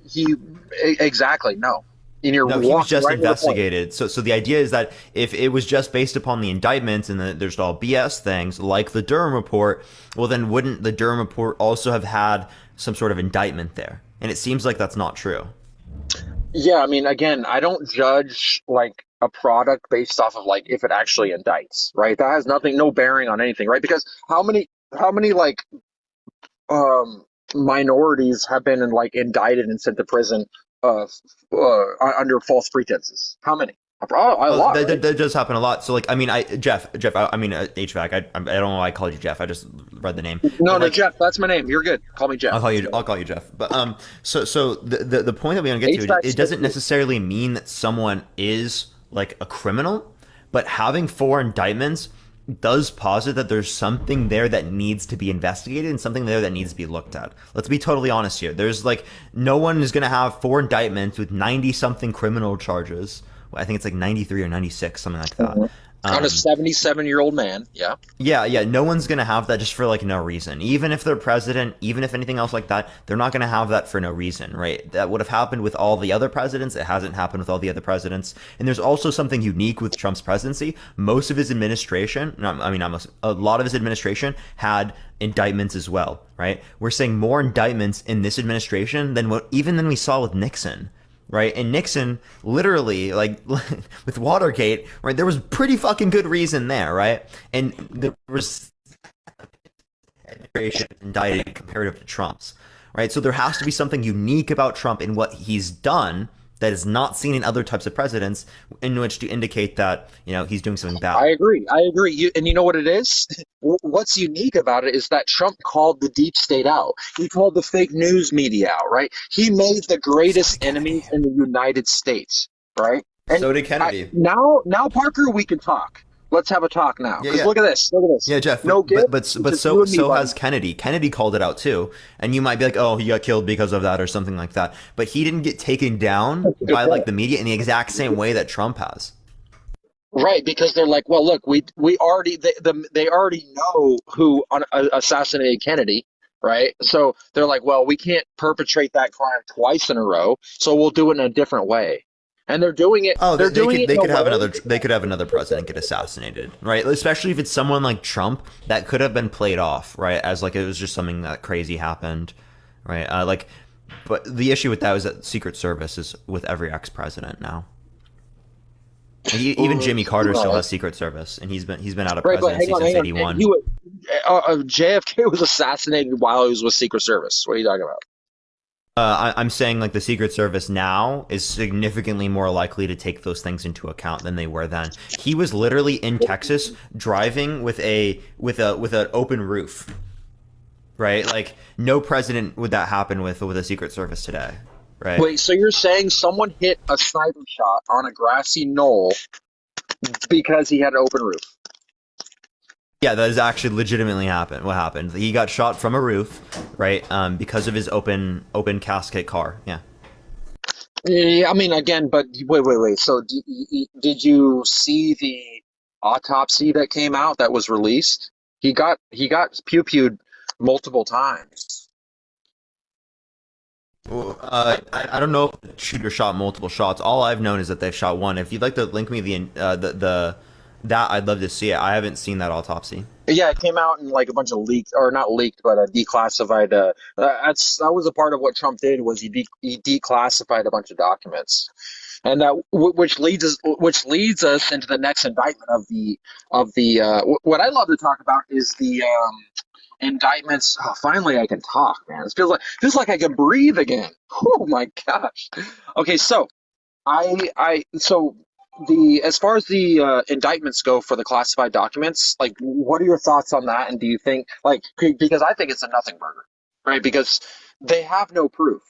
He exactly no. And you're No, he was walking just right to the point. investigated. So the idea is that if it was just based upon the indictments and there's all BS things like the Durham report, well then wouldn't the Durham report also have had some sort of indictment there? And it seems like that's not true. Yeah, I mean, again, I don't judge like a product based off of like if it actually indicts, right? That has no bearing on anything, right? Because how many like minorities have been like indicted and sent to prison under false pretenses? How many? A lot. Right? That does happen a lot. So like, I mean, Jeff, I mean, HVAC. I don't know why I called you Jeff. I just read the name. No, Jeff, that's my name. You're good. Call me Jeff. I'll call you Jeff. But so the point that we want to get to, it doesn't necessarily mean that someone is like a criminal, but having 4 indictments does posit that there's something there that needs to be investigated and something there that needs to be looked at. Let's be totally honest here. There's like, no one is going to have 4 indictments with 90 something criminal charges. I think it's like 93 or 96, something like that. On a 77-year-old man, yeah. Yeah, no one's going to have that just for like no reason. Even if they're president, even if anything else like that, they're not going to have that for no reason, right? That would have happened with all the other presidents. It hasn't happened with all the other presidents. And there's also something unique with Trump's presidency. Most of his administration, a lot of his administration had indictments as well, right? We're seeing more indictments in this administration than than we saw with Nixon. Right, and Nixon literally, like with Watergate, right? There was pretty fucking good reason there, right? And there was administration indicted comparative to Trump's, right? So there has to be something unique about Trump in what he's done that is not seen in other types of presidents, in which to indicate that he's doing something bad. I agree. And you know what it is? What's unique about it is that Trump called the deep state out. He called the fake news media out, right? He made the greatest enemies in the United States, right? And so did Kennedy. Now, Parker, we can talk. Let's have a talk now. Because look at this. Yeah, Jeff. No gift, but so has Kennedy. Kennedy called it out too. And you might be like, oh, he got killed because of that or something like that. But he didn't get taken down by like the media in the exact same way that Trump has. Right, because they're like, well, look, we already they already know who assassinated Kennedy, right? So they're like, well, we can't perpetrate that crime twice in a row, so we'll do it in a different way. And they're doing it. Oh, they could have another president get assassinated, right? Especially if it's someone like Trump that could have been played off, right? As like it was just something that crazy happened, right? But the issue with that is that Secret Service is with every ex-president now. Even Jimmy Carter still has Secret Service, and he's been out of presidency since '81. JFK was assassinated while he was with Secret Service. What are you talking about? I'm saying like the Secret Service now is significantly more likely to take those things into account than they were then. He was literally in Texas driving with an open roof, right? Like no president would that happen with a Secret Service today, right? Wait, so you're saying someone hit a sniper shot on a grassy knoll because he had an open roof? Yeah, that is actually legitimately happened. What happened? He got shot from a roof, right? Because of his open casket car. Yeah. Yeah, I mean, again, but wait. So did you see the autopsy that came out that was released? He got pew-pewed multiple times. I don't know if the shooter shot multiple shots. All I've known is that they've shot one. If you'd like to link me that, I'd love to see it. I haven't seen that autopsy. Yeah, it came out in like a bunch of leaked, or not leaked, but declassified. That was a part of what Trump did, was he declassified a bunch of documents, and that which leads us into the next indictment of the what I love to talk about is the indictments. Oh, finally, I can talk, man. It feels like I can breathe again. Oh my gosh. Okay, so as far as the indictments go for the classified documents, like, what are your thoughts on that? And do you think, like, because I think it's a nothing burger, right? Because they have no proof.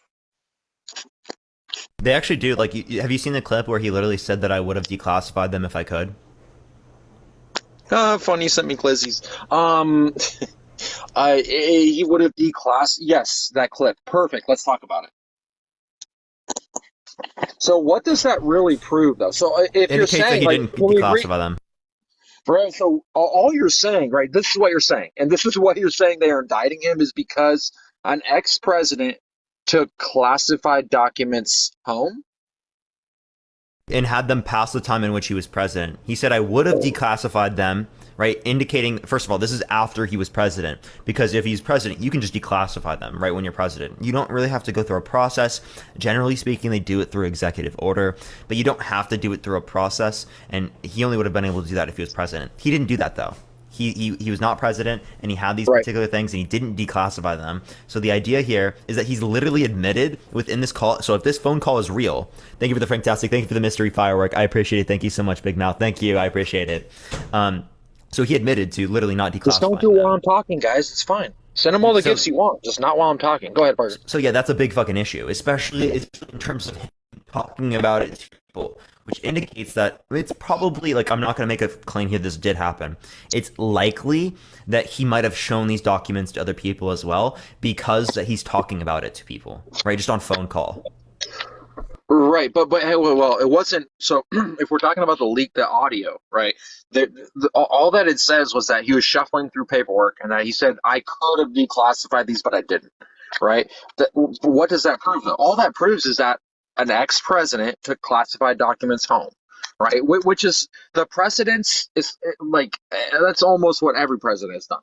They actually do. Like, have you seen the clip where he literally said that I would have declassified them if I could? Funny, you sent me glizzies. He would have declassed. Yes, that clip. Perfect. Let's talk about it. So, what does that really prove, though? So, if you're Indicates that saying, he like, didn't can we agree, declassify them. right? So, all you're saying, right? This is what you're saying, and this is what you're saying. They are indicting him is because an ex-president took classified documents home. And had them pass the time in which he was president. He said, I would have declassified them, right? Indicating, first of all, this is after he was president. Because if he's president, you can just declassify them, right, when you're president. You don't really have to go through a process. Generally speaking, they do it through executive order. But you don't have to do it through a process. And he only would have been able to do that if he was president. He didn't do that, though. He was not president, and he had these Right. particular things, and he didn't declassify them. So the idea here is that he's literally admitted within this call. So if this phone call is real, thank you for the fantastic, thank you for the mystery firework. I appreciate it. Thank you so much, Big Mouth. Thank you. I appreciate it. So he admitted to literally not declassifying. Just don't do it while I'm talking, guys. It's fine. Send him all the So- gifts you want, just not while I'm talking. Go ahead, Parker. So yeah, that's a big fucking issue, especially in terms of him talking about it to people, which indicates that it's probably, like, I'm not going to make a claim here this did happen. It's likely that he might have shown these documents to other people as well because that he's talking about it to people, right? Just on phone call. Right, but hey, well, it wasn't. So if we're talking about the leaked audio, right? All that it says was that he was shuffling through paperwork, and that he said, "I could have declassified these, but I didn't." Right? What does that prove? Though? All that proves is that an ex-president took classified documents home, right? Which is the precedence is like that's almost what every president has done.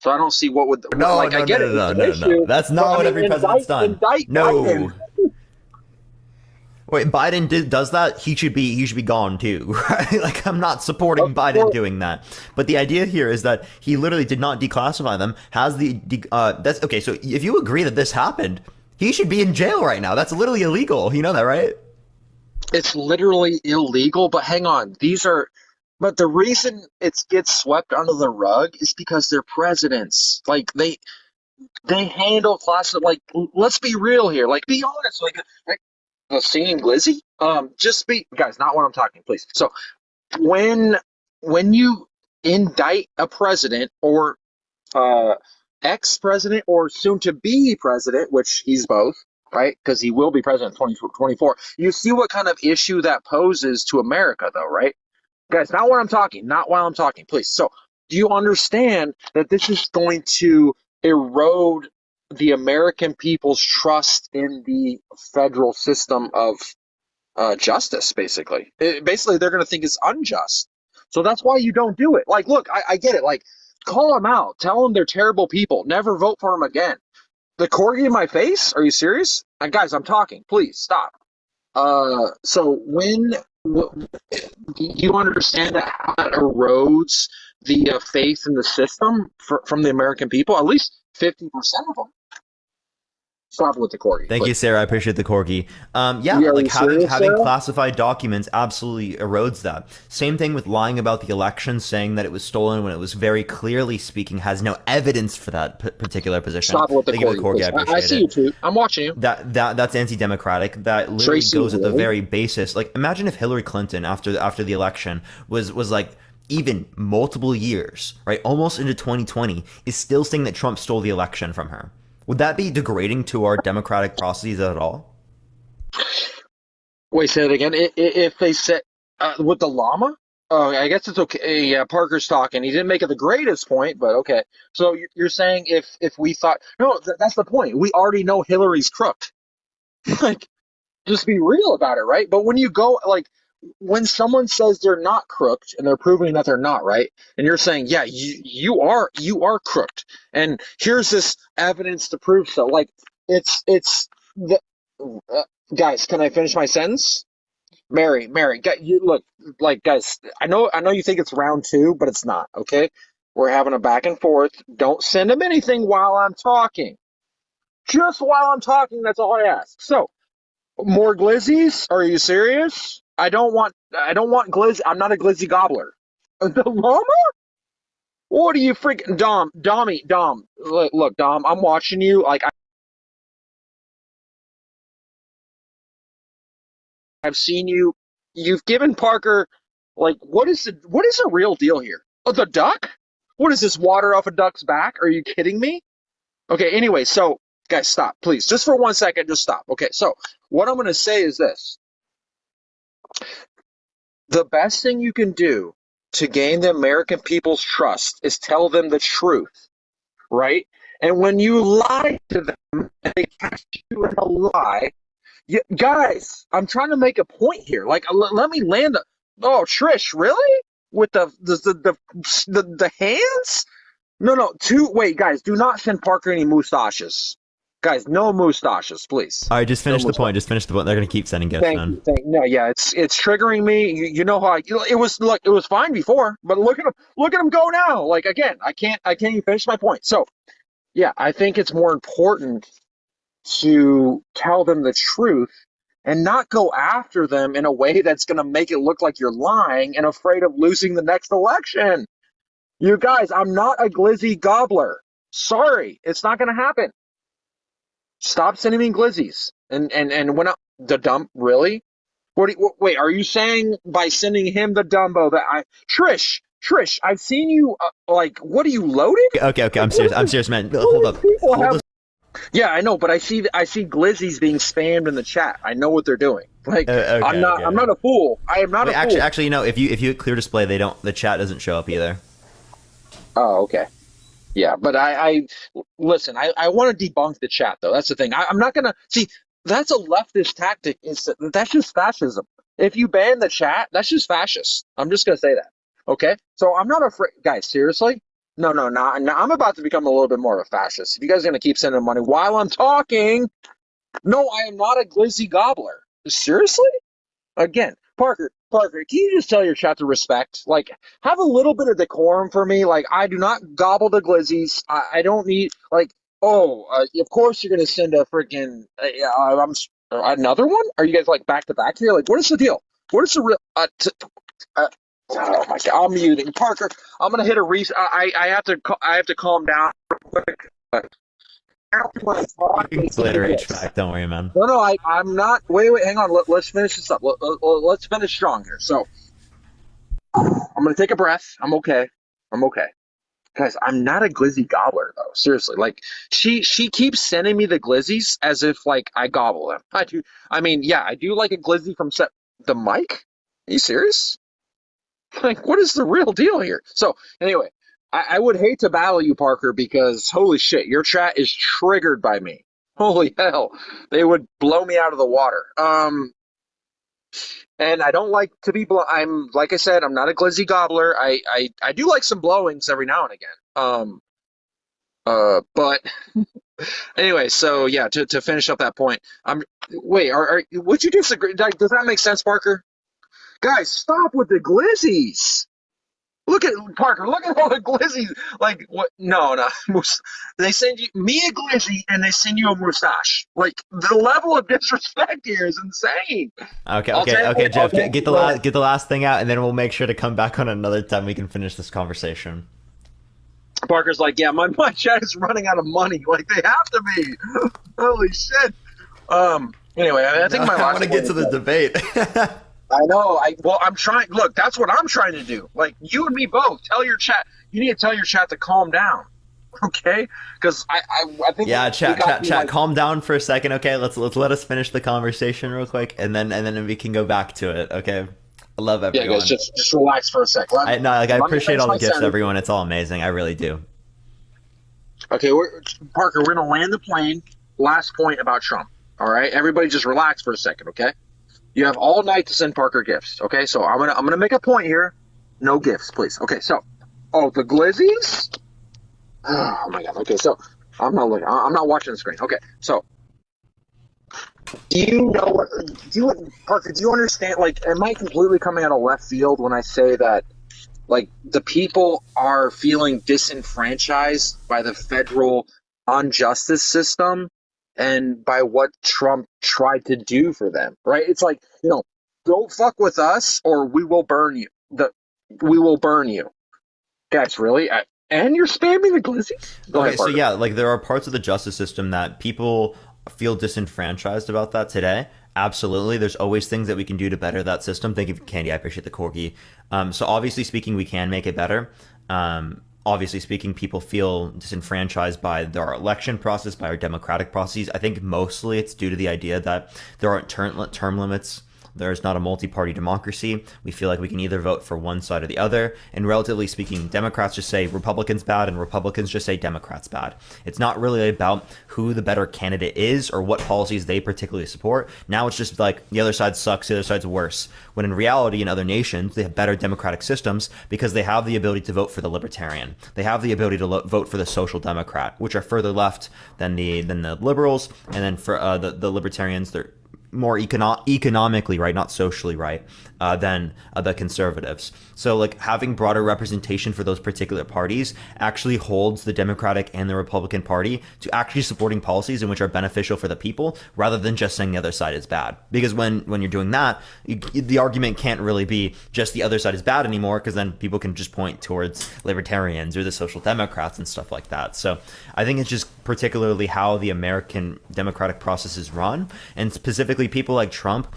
So I don't see what would No, like no, I get no, it. no, It's no, an no, no. issue, That's not but, I what mean, every president's done. indict No. Biden. Wait, Biden does that? He should be gone too, right? Like, I'm not supporting Biden doing that, but the idea here is that he literally did not declassify them. That's okay. So if you agree that this happened, he should be in jail right now. That's literally illegal. You know that, right? It's literally illegal, but hang on. But the reason it gets swept under the rug is because they're presidents. Like they handle classified. Like, let's be real here. Like, be honest. Like singing Glizzy. Just be guys. Not when I'm talking, please. So when you indict a president or ex-president or soon-to-be president, which he's both, right? Because he will be president in 2024. You see what kind of issue that poses to America, though, right? Guys, not while I'm talking. Not while I'm talking, please. So, do you understand that this is going to erode the American people's trust in the federal system of justice, basically? Basically, they're going to think it's unjust. So that's why you don't do it. Like, look, I get it. Like, call them out. Tell them they're terrible people. Never vote for them again. The corgi in my face? Are you serious? Guys, I'm talking. Please stop. So you understand that how that erodes the faith in the system from the American people? At least 50% of them. Stop with the corgi. Thank you, Sarah. I appreciate the corgi. Yeah, Yeah, are like you having serious, Sarah? classified documents absolutely erodes that. Same thing with lying about the election, saying that it was stolen when it was very clearly speaking has no evidence for that particular position. Stop with the Thank you for the corgi. corgi. I Please. appreciate I see it. you too. I'm watching you. That's anti-democratic. That literally Tracy, goes at the really? very basis. Like, imagine if Hillary Clinton after the election was like even multiple years, right, almost into 2020, is still saying that Trump stole the election from her. Would that be degrading to our democratic processes at all? Wait, say it again. If they said with the llama? Oh, I guess it's okay. Yeah, Parker's talking. He didn't make it the greatest point, but okay. So you're saying if we thought no, that's the point. We already know Hillary's crooked. Like, just be real about it, right? But when you go like when someone says they're not crooked and they're proving that they're not, right? And you're saying, yeah, you are crooked, and here's this evidence to prove so. Like it's the guys. Can I finish my sentence? Mary, you look like guys. I know you think it's round two, but it's not. Okay, we're having a back and forth. Don't send him anything while I'm talking. Just while I'm talking, that's all I ask. So, more glizzies? Are you serious? I don't want glizzy. I'm not a glizzy gobbler. The llama? What are you freaking Dom? Look, Dom, I'm watching you. Like I've seen you. You've given Parker like what is the real deal here? Oh, the duck? What is this, water off a duck's back? Are you kidding me? Okay, anyway, so guys, stop, please. Just for 1 second, just stop. Okay, so what I'm going to say is this. The best thing you can do to gain the American people's trust is tell them the truth, right? And when you lie to them and they catch you in a lie, guys, I'm trying to make a point here. Like, let me land. Oh, Trish, really? With the hands? No. Wait, guys, do not send Parker any mustaches. Guys, no mustaches, please. All right, just finish the point. Just finish the point. They're gonna keep sending gifts. Thank you. No, yeah, it's triggering me. You know how it was fine before, but look at him go now. Like, again, I can't even finish my point. So, yeah, I think it's more important to tell them the truth and not go after them in a way that's going to make it look like you're lying and afraid of losing the next election. You guys, I'm not a glizzy gobbler. Sorry, it's not going to happen. Stop sending me glizzies. And when the dump, really? Wait, are you saying by sending him the Dumbo that Trish, I've seen you, what are you, loaded? Okay, I'm serious, man. Hold up. Yeah, I know, but I see glizzies being spammed in the chat. I know what they're doing. Like, okay, I'm not a fool. I am not a fool. Actually, you know, if you hit clear display, the chat doesn't show up either. Oh, okay. Yeah, but listen, I want to debunk the chat, though. That's the thing. I'm not going to see. That's a leftist tactic. That's just fascism. If you ban the chat, that's just fascist. I'm just going to say that. Okay? So I'm not afraid. Guys, seriously? No. I'm about to become a little bit more of a fascist. If you guys are going to keep sending money while I'm talking, no, I am not a glizzy gobbler. Seriously? Again, Parker, can you just tell your chat to respect? Like, have a little bit of decorum for me. Like, I do not gobble the glizzies. I don't need, of course you're going to send a freaking, another one? Are you guys, back to back here? Like, what is the deal? What is the real, oh my God, I'm muting. Parker, I'm going to hit a reset. I have to calm down real quick. Glitter HVAC, don't worry, man. No, I'm not. Wait, hang on. Let's finish this up. Let's finish strong here. So, I'm going to take a breath. I'm okay. Guys, I'm not a glizzy gobbler, though. Seriously. Like, she keeps sending me the glizzies as if, I gobble them. I do. I mean, yeah, I do like a glizzy from the mic? Are you serious? Like, what is the real deal here? So, anyway. I would hate to battle you, Parker, because holy shit, your chat is triggered by me. Holy hell, they would blow me out of the water. And I don't like to be like I said, I'm not a glizzy gobbler. I do like some blowings every now and again. But anyway, so yeah, to finish up that point, would you disagree? Does that make sense, Parker? Guys, stop with the glizzies. Look at Parker. Look at all the glizzies. Like, what? No. They send me a glizzy and they send you a mustache. Like, the level of disrespect here is insane. Okay, Jeff. Get the last thing out, and then we'll make sure to come back on another time we can finish this conversation. Parker's like, yeah, my chat is running out of money. Like, they have to be. Holy shit. Anyway, I think I want to get to the debate. I know. I'm trying. Look, that's what I'm trying to do. Like, you and me both. Tell your chat. You need to tell your chat to calm down, okay? Because I think. Yeah, chat. Calm down for a second, okay? Let's let us finish the conversation real quick, and then we can go back to it, okay? I love everyone. Yeah, guys, just relax for a sec. I appreciate all the gifts, everyone. It's all amazing. I really do. Okay, Parker, we're gonna land the plane. Last point about Trump. All right, everybody, just relax for a second, okay? You have all night to send Parker gifts. Okay, so I'm gonna make a point here. No gifts, please. Okay, so the glizzies. Oh my God. Okay, so I'm not looking. I'm not watching the screen. Okay, so do you know? Parker? Do you understand? Like, am I completely coming out of left field when I say that, like, the people are feeling disenfranchised by the federal injustice system? And by what Trump tried to do for them, right? It's like, don't fuck with us or we will burn you. We will burn you. Guys, really? And you're spamming the glizzies? Okay, so yeah, like, there are parts of the justice system that people feel disenfranchised about that today. Absolutely. There's always things that we can do to better that system. Thank you, Candy. I appreciate the corgi. So obviously speaking, we can make it better. Obviously speaking, people feel disenfranchised by our election process, by our democratic processes. I think mostly it's due to the idea that there aren't term limits. There's not a multi-party democracy. We feel like we can either vote for one side or the other. And relatively speaking, Democrats just say Republicans bad and Republicans just say Democrats bad. It's not really about who the better candidate is or what policies they particularly support. Now it's just like the other side sucks, the other side's worse. When in reality, in other nations, they have better democratic systems because they have the ability to vote for the libertarian. They have the ability to vote for the social democrat, which are further left than the liberals. And then for the libertarians, they're more economically right, not socially right, than the conservatives. So like having broader representation for those particular parties actually holds the Democratic and the Republican Party to actually supporting policies in which are beneficial for the people rather than just saying the other side is bad. Because when you're doing that, the argument can't really be just the other side is bad anymore, because then people can just point towards libertarians or the social democrats and stuff like that. So I think it's just particularly how the American democratic process is run, and specifically people like Trump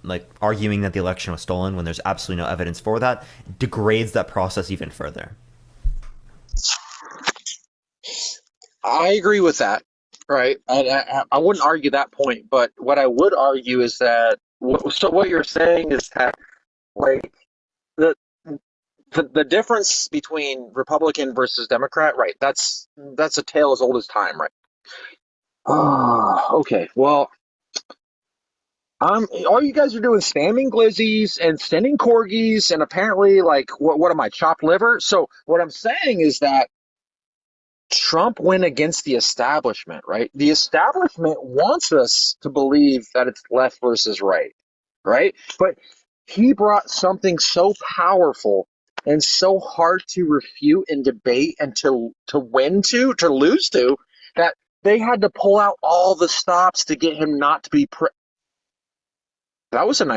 like arguing that the election was stolen when there's absolutely no evidence for that degrades that process even further. I agree with that, right? I wouldn't argue that point, but what I would argue is that what you're saying is that like the difference between Republican versus Democrat, right? That's a tale as old as time, right? Okay. Well, all you guys are doing spamming glizzies and sending corgis, and apparently, like, what am I, chopped liver? So what I'm saying is that Trump went against the establishment, right? The establishment wants us to believe that it's left versus right, right? But he brought something so powerful and so hard to refute and debate and to lose to, that they had to pull out all the stops to get him not to be That wasn't a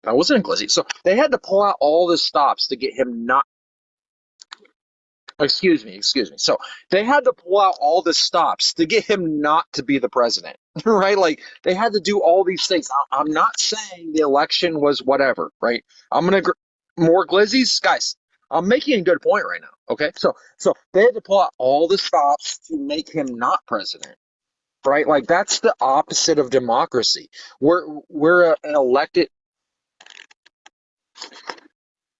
glizzy. So they had to pull out all the stops to get him not. Excuse me. So they had to pull out all the stops to get him not to be the president, right? Like they had to do all these things. I'm not saying the election was whatever, right? More glizzies, guys. I'm making a good point right now. Okay, so they had to pull out all the stops to make him not president. Right, like that's the opposite of democracy. We're an elected.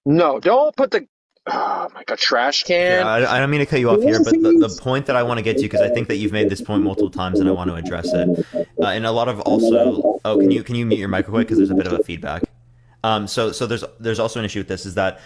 No, don't put the. Oh my God, trash can. Yeah, I don't mean to cut you off here, but the point that I want to get to, because I think that you've made this point multiple times, and I want to address it. And a lot of also. Oh, can you mute your mic quick, because there's a bit of a feedback. So there's also an issue with this, is that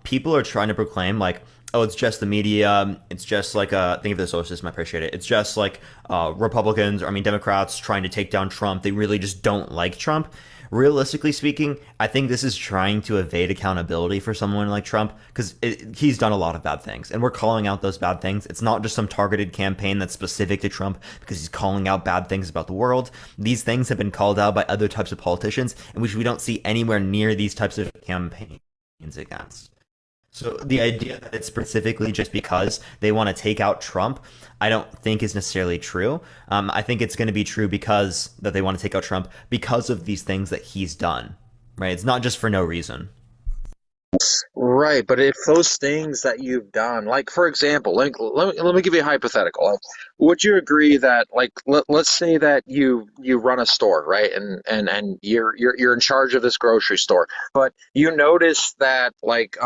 people are trying to proclaim like, oh, it's just the media. It's just like think of the solar system. I appreciate it. It's just like Democrats trying to take down Trump. They really just don't like Trump. Realistically speaking, I think this is trying to evade accountability for someone like Trump, because he's done a lot of bad things, and we're calling out those bad things. It's not just some targeted campaign that's specific to Trump because he's calling out bad things about the world. These things have been called out by other types of politicians, in which we don't see anywhere near these types of campaigns against. So the idea that it's specifically just because they want to take out Trump, I don't think is necessarily true. I think it's going to be true because that they want to take out Trump because of these things that he's done, right? It's not just for no reason. Right, but if those things that you've done, like for example, let me give you a hypothetical. Would you agree that, like, let's say that you run a store, right, and you're in charge of this grocery store, but you notice that like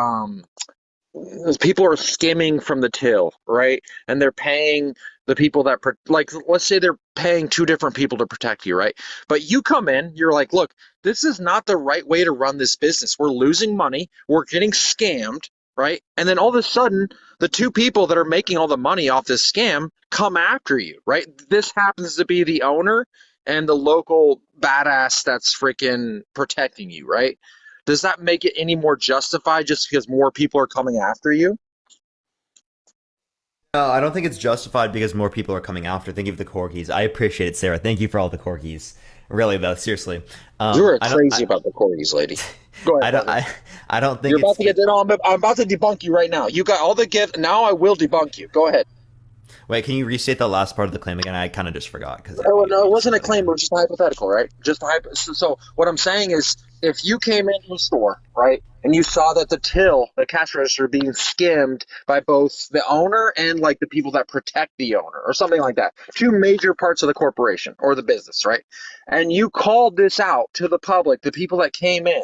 people are skimming from the till, right, and they're paying the people that like, let's say they're paying two different people to protect you, right? But you come in, you're like, look, this is not the right way to run this business. We're losing money. We're getting scammed, right? And then all of a sudden, the two people that are making all the money off this scam come after you, right? This happens to be the owner and the local badass that's freaking protecting you, right? Does that make it any more justified just because more people are coming after you? No, I don't think it's justified because more people are coming after. Thank you for the corgis. I appreciate it, Sarah. Thank you for all the corgis. Really, though, seriously. You're crazy about the corgis, lady. Go ahead. I don't think you're about to get. No, I'm about to debunk you right now. You got all the gift. Now I will debunk you. Go ahead. Wait, can you restate the last part of the claim again? I kind of just forgot because. Oh no, it wasn't a claim. It was just hypothetical, right? Just so what I'm saying is, if you came into a store, right, and you saw that the cash register, being skimmed by both the owner and like the people that protect the owner, or something like that, two major parts of the corporation or the business, right, and you called this out to the public, the people that came in,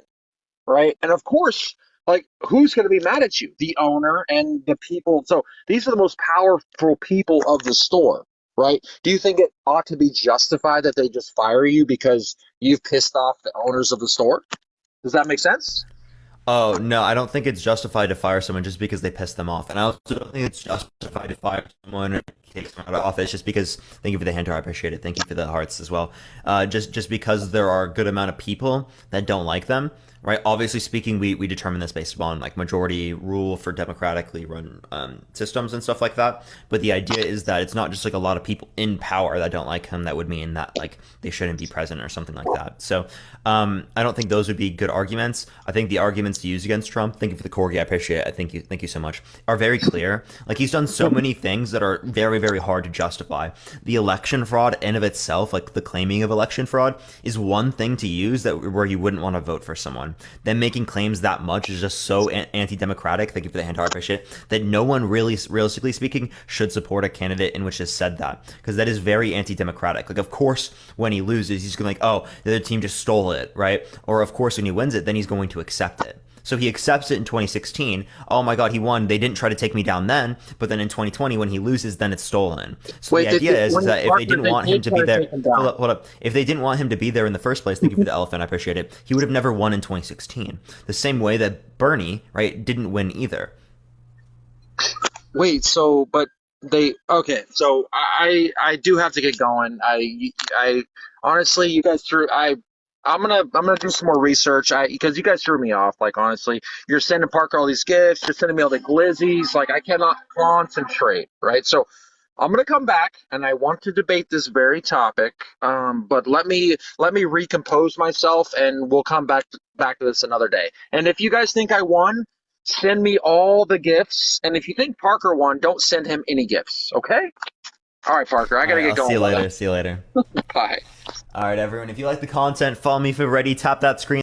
right, and of course. Like, who's going to be mad at you? The owner and the people. So these are the most powerful people of the store, right? Do you think it ought to be justified that they just fire you because you've pissed off the owners of the store? Does that make sense? Oh, no, I don't think it's justified to fire someone just because they pissed them off. And I also don't think it's justified to fire someone or take someone out of office just because, thank you for the hand, I appreciate it. Thank you for the hearts as well. Just because there are a good amount of people that don't like them, right? Obviously speaking, we determine this based upon like majority rule for democratically run systems and stuff like that. But the idea is that it's not just like a lot of people in power that don't like him. That would mean that like they shouldn't be president or something like that. So I don't think those would be good arguments. I think the arguments to use against Trump, thank you for the corgi, I appreciate it. Thank you so much, are very clear. Like, he's done so many things that are very, very hard to justify. The election fraud in of itself, like the claiming of election fraud, is one thing to use that where you wouldn't want to vote for someone. Then making claims that much is just so anti-democratic, thank you for the hand, I appreciate it, that no one really, realistically speaking, should support a candidate in which has said that, because that is very anti-democratic. Like, of course, when he loses, he's going to like, oh, the other team just stole it, right? Or of course, when he wins it, then he's going to accept it. So he accepts it in 2016. Oh my God, he won. They didn't try to take me down then, but then in 2020, when he loses, then it's stolen. So the idea is that if they didn't want him to be there, hold up. If they didn't want him to be there in the first place, thank you for the elephant, I appreciate it. He would have never won in 2016. The same way that Bernie, right, didn't win either. Wait, so but they okay? So I do have to get going. I honestly, you guys threw I'm gonna do some more research. Because you guys threw me off. Like, honestly, you're sending Parker all these gifts. You're sending me all the glizzies. Like, I cannot concentrate. Right. So I'm gonna come back and I want to debate this very topic. But let me recompose myself and we'll come back to this another day. And if you guys think I won, send me all the gifts. And if you think Parker won, don't send him any gifts. Okay. All right, Parker. I gotta get going. See you later. See you later. Bye. All right, everyone. If you like the content, follow me for ready. Tap that screen.